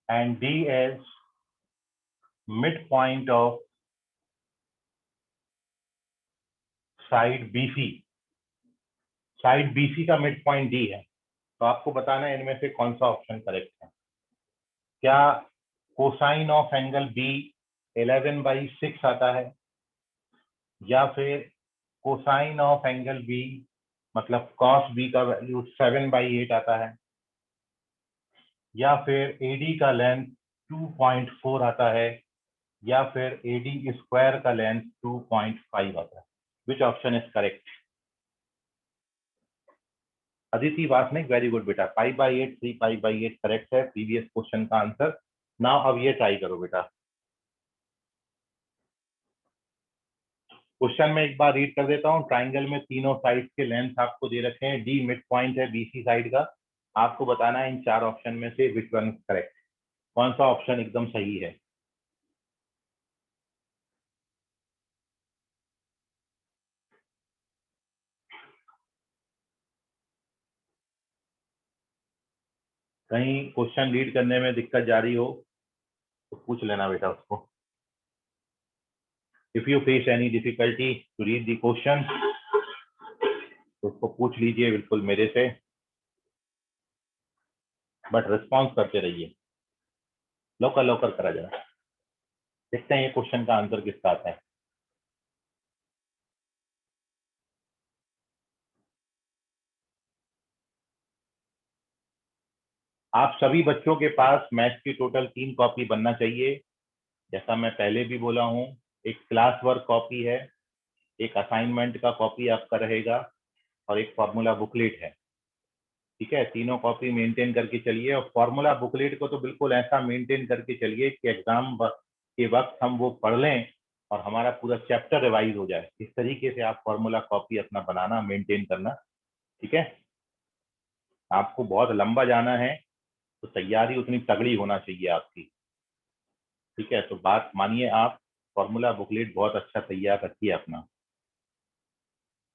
S1: and D as mid point of side BC। Side BC का मिड पॉइंट D है, तो आपको बताना है इनमें से कौन सा ऑप्शन करेक्ट है। क्या कोसाइन ऑफ एंगल B 11/6 आता है, या फिर कोसाइन ऑफ एंगल B मतलब कॉस B का वैल्यू 7/8 आता है, या फिर AD का लेंथ 2.4 आता है, या फिर AD स्क्वायर का लेंथ 2.5 आता है। Which option is correct? Aditi Wasnik, very good बेटा। 5/8 3π/8 करेक्ट है प्रीवियस क्वेश्चन का आंसर। नाउ अब ये ट्राई करो बेटा। क्वेश्चन में एक बार रीड कर देता हूँ। ट्राइंगल में तीनों साइड के लेंथ आपको दे रखे हैं, D मिड पॉइंट है BC साइड का। आपको बताना है इन 4 ऑप्शन में से विच वन करेक्ट, कौन सा ऑप्शन एकदम सही है। कहीं क्वेश्चन रीड करने में दिक्कत जा रही हो तो पूछ लेना बेटा उसको। If you face any difficulty to read the question तो उसको पूछ लीजिए बिल्कुल मेरे से, बट रिस्पॉन्स करते रहिए, लौकर लौकर करा जाए। देखते हैं ये क्वेश्चन का आंसर किसका आता है। आप सभी बच्चों के पास मैथ्स की टोटल 3 कॉपी बनना चाहिए। जैसा मैं पहले भी बोला हूँ, एक क्लास वर्क कॉपी है, एक असाइनमेंट का कॉपी आपका रहेगा और एक फॉर्मूला बुकलेट है। ठीक है, तीनों कॉपी मेंटेन करके चलिए। और फॉर्मूला बुकलेट को तो बिल्कुल ऐसा मेंटेन करके चलिए कि एग्जाम के वक्त हम वो पढ़ लें और हमारा पूरा चैप्टर रिवाइज हो जाए। इस तरीके से आप फॉर्मूला कॉपी अपना बनाना, मेंटेन करना। ठीक है, आपको बहुत लंबा जाना है तो तैयारी उतनी तगड़ी होना चाहिए आपकी। ठीक है, तो बात मानिए आप, फॉर्मूला बुकलेट बहुत अच्छा तैयार रखिए अपना।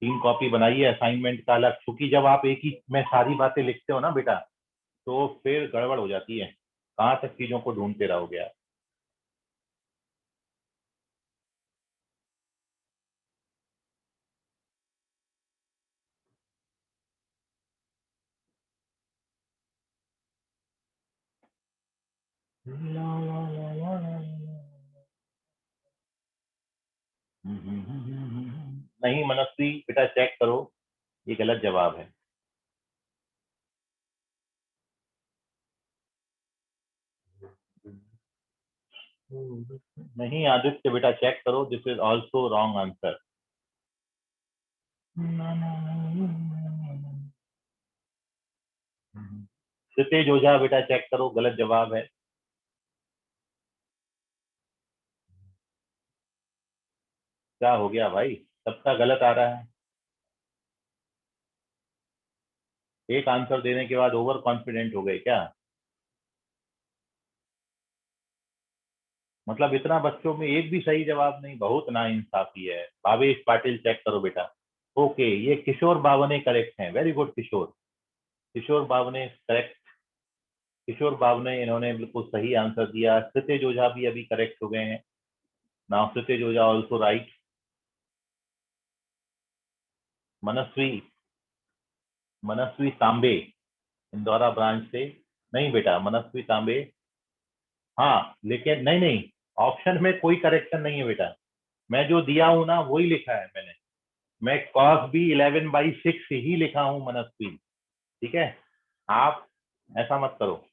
S1: 3 कॉपी बनाइए, असाइनमेंट का अलग, क्योंकि जब आप एक ही में सारी बातें लिखते हो ना बेटा, तो फिर गड़बड़ हो जाती है, कहाँ तक चीजों को ढूंढते रहोगे आप। नहीं मनस्वी बेटा, चेक करो, ये गलत जवाब है। नहीं आदित्य बेटा, चेक करो, this is also wrong answer. Kshitij Ojha बेटा, चेक करो, गलत जवाब है। क्या हो गया भाई, सबका गलत आ रहा है। एक आंसर देने के बाद ओवर कॉन्फिडेंट हो गए क्या? मतलब इतना बच्चों में एक भी सही जवाब नहीं, बहुत नाइंसाफी है। भावेश पाटिल, चेक करो बेटा। ओके, ये किशोर बावने करेक्ट हैं, वेरी गुड किशोर। किशोर बावने करेक्ट, किशोर बावने इन्होंने बिल्कुल सही आंसर दिया। क्षितिज ओझा भी अभी करेक्ट हो गए हैं। नाउ क्षितिज ओझा ऑल्सो राइट। मनस्वी, मनस्वी तांबे, इंदौरा ब्रांच से। नहीं बेटा, मनस्वी तांबे, हाँ लेकिन नहीं नहीं, ऑप्शन में कोई करेक्शन नहीं है बेटा। मैं जो दिया हूं ना वही लिखा है मैंने। मैं cos b 11/6 ही लिखा हूं मनस्वी। ठीक है, आप ऐसा मत करो,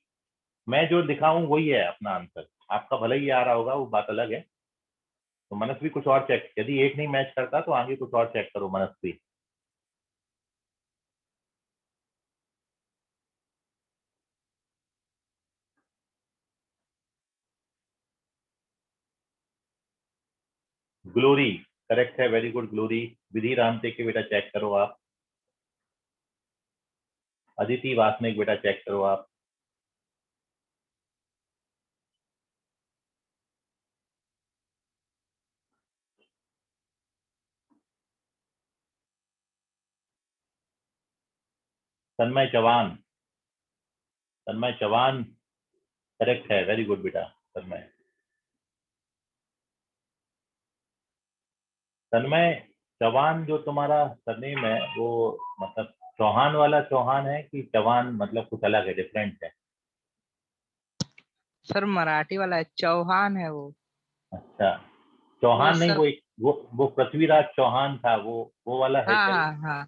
S1: मैं जो लिखा हूं वही है अपना आंसर। आपका भले ही आ रहा होगा, वो बात अलग है। तो मनस्वी कुछ और चेक, यदि एक नहीं मैच करता तो आगे कुछ और चेक करो मनस्वी। ग्लोरी करेक्ट है, वेरी गुड ग्लोरी। विधि रामते के बेटा चेक करो आप। अदिति वासनिक बेटा चेक करो आप। तन्मय चौहान, तन्मय चौहान करेक्ट है, वेरी गुड बेटा तन्मय। तन्मय चौहान जो तुम्हारा सरनेम है वो मतलब चौहान वाला चौहान है कि चौहान मतलब कुछ अलग है, डिफरेंट है?
S4: सर मराठी वाला है, चौहान है वो।
S1: अच्छा,
S4: वो
S1: चौहान नहीं,
S4: सर,
S1: वो पृथ्वीराज चौहान था, वो वाला है
S4: हाँ
S1: क्या ये?
S4: हाँ हाँ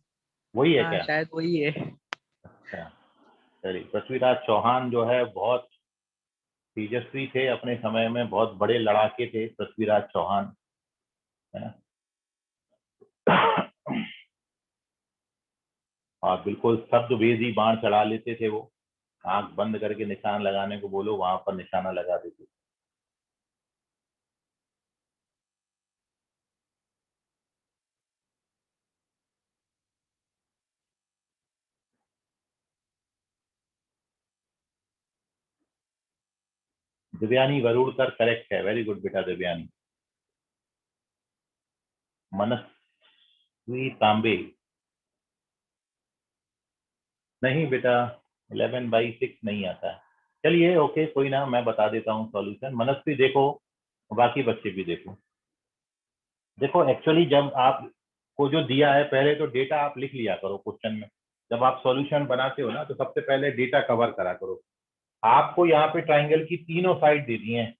S1: वही है
S4: हाँ,
S1: क्या?
S4: शायद वही है।
S1: अच्छा, चलिए। पृथ्वीराज चौहान जो है बहुत तेजस्वी थे अपने समय में, बहुत बड़े लड़ाके थे पृथ्वीराज चौहान, है ना? और बिल्कुल शब्द भेदी बाण चढ़ा लेते थे वो। आंख बंद करके निशान लगाने को बोलो, वहां पर निशाना लगा देते। दिव्यानी वरुड़कर करेक्ट है, वेरी गुड बेटा दिव्यानी। मनस्वी तांबे, नहीं बेटा, 11/6 नहीं आता है। चलिए ओके, कोई ना, मैं बता देता हूँ सॉल्यूशन। मनस्वी देखो, बाकी बच्चे भी देखो। देखो एक्चुअली जब आपको जो दिया है, पहले तो डेटा आप लिख लिया करो क्वेश्चन में। जब आप सॉल्यूशन बनाते हो ना, तो सबसे पहले डेटा कवर करा करो। आपको यहाँ पे ट्राइंगल की तीनों साइड दे दी है।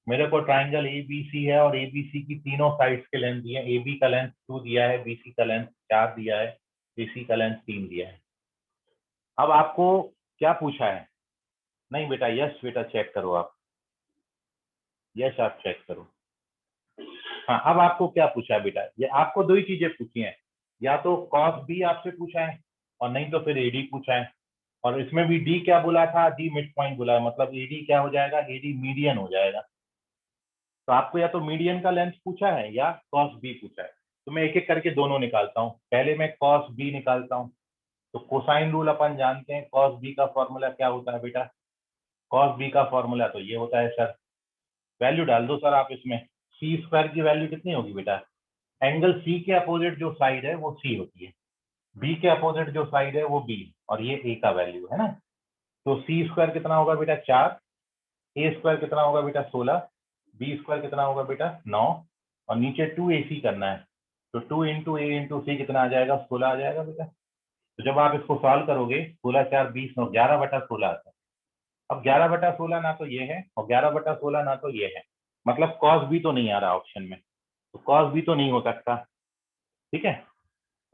S1: मेरे को ट्राइंगल एबीसी है और एबीसी की तीनों साइड्स के लेंथ दिए। एबी का लेंथ 2 दिया है, बीसी का लेंथ 4 दिया है, एसी का लेंथ 3 दिया है। अब आपको क्या पूछा है? नहीं बेटा, यस बेटा चेक करो आप, यस आप चेक करो। हाँ, अब आपको क्या पूछा है बेटा? ये आपको दो ही चीजें पूछी हैं, या तो कॉस बी आपसे पूछा है और नहीं तो फिर एडी पूछा है। और इसमें भी डी क्या बोला था? डी मिड पॉइंट बोला है, मतलब एडी क्या हो जाएगा? एडी मीडियन हो जाएगा। तो आपको या तो मीडियन का लेंथ पूछा है या कॉस बी पूछा है। तो मैं एक एक करके दोनों निकालता हूँ। पहले मैं कॉस बी निकालता हूँ। तो कोसाइन रूल अपन जानते हैं, कॉस बी का फॉर्मूला क्या होता है बेटा? कॉस बी का फॉर्मूला तो ये होता है सर, वैल्यू डाल दो सर आप इसमें। सी स्क्वायर की वैल्यू कितनी होगी बेटा? एंगल सी के अपोजिट जो साइड है वो सी होती है, बी के अपोजिट जो साइड है वो बी, और ये ए का वैल्यू है ना। तो सी स्क्वायर कितना होगा बेटा? 4। ए स्क्वायर कितना होगा बेटा? 16। बी स्क्वायर कितना होगा बेटा? 9। और नीचे 2ac करना है, तो 2 इंटू ए इंटू सी कितना आ जाएगा? 16 आ जाएगा बेटा। तो जब आप इसको सॉल्व करोगे 16 4 20 9, 11/16 आता है। अब 11/16 ना तो ये है और 11/16 ना तो ये है, मतलब कॉस भी तो नहीं आ रहा ऑप्शन में, तो कॉस भी तो नहीं हो सकता। ठीक है,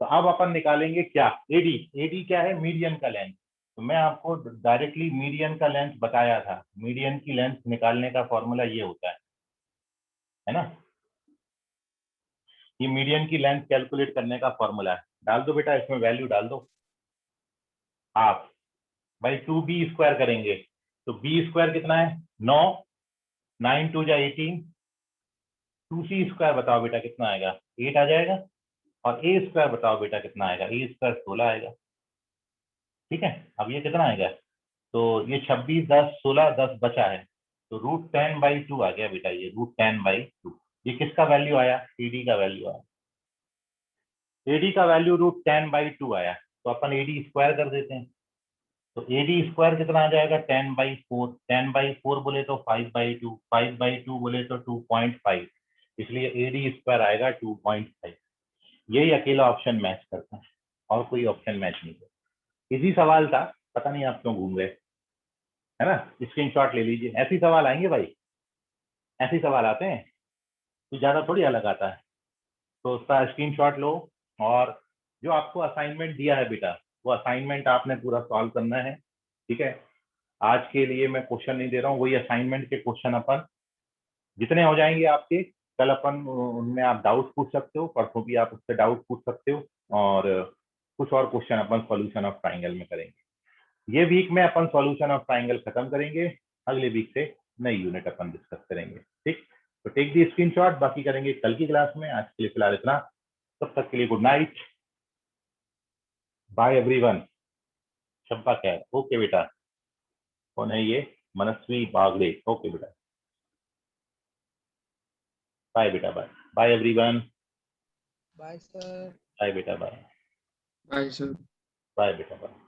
S1: तो अब अपन निकालेंगे क्या? एडी। एडी क्या है? मीडियन का लेंथ। तो मैं आपको डायरेक्टली मीडियन का लेंथ बताया था, मीडियन की लेंथ निकालने का फॉर्मूला ये होता है ना। ये मीडियन की लेंथ कैलकुलेट करने का फॉर्मूला है। डाल दो बेटा इसमें, वैल्यू डाल दो आप। भाई 2b² करेंगे तो b² कितना है? 9। 9 2 जा 18। 2c² बताओ बेटा कितना आएगा? 8 आ जाएगा। और a² बताओ बेटा कितना आएगा? a² 16 आएगा। ठीक है, अब ये कितना आएगा? तो ये 26 10 16 10 बचा है, तो √10/2 आ गया बेटा, ये √10/2। ये किसका वैल्यू आया? एडी का वैल्यू आया। एडी का वैल्यू √10/2 आया, तो अपन एडी स्क्वायर कर देते हैं। तो एडी स्क्वायर कितना आ जाएगा? 10/4। 10/4 बोले तो 5/2, 5/2 बोले तो 2.5, इसलिए एडी स्क्वायर आएगा 2.5। यही अकेला ऑप्शन मैच करता है, और कोई ऑप्शन मैच नहीं करता। इजी सवाल था, पता नहीं आप क्यों घूम गए, है ना। स्क्रीनशॉट ले लीजिए, ऐसे ही सवाल आएंगे भाई, ऐसे ही सवाल आते हैं, तो ज्यादा थोड़ी अलग आता है। तो उसका स्क्रीनशॉट लो, और जो आपको असाइनमेंट दिया है बेटा, वो असाइनमेंट आपने पूरा सॉल्व करना है। ठीक है, आज के लिए मैं क्वेश्चन नहीं दे रहा हूँ, वही असाइनमेंट के क्वेश्चन अपन जितने हो जाएंगे आपके, कल अपन उनमें आप डाउट पूछ सकते हो, परसों भी आप उससे डाउट पूछ सकते हो, और कुछ और question upon solution of triangle में करेंगे। ये वीक में अपन सॉल्यूशन ऑफ ट्राइंगल खत्म करेंगे, अगले वीक से नई यूनिट अपन डिस्कस करेंगे। ठीक, तो टेक दी स्क्रीनशॉट, बाकी करेंगे कल की क्लास में। आज के लिए फिलहाल इतना, तब तक के लिए गुड नाइट, बाय एवरीवन। शब्बा खैर। ओके बेटा, कौन है ये? मनस्वी बागड़े। ओके बेटा, बाय बेटा, bye bye everyone.
S4: Bye, sir.
S1: Bye बेटा, बाय
S3: Bye, sir.
S1: बाय बेटा, बाय।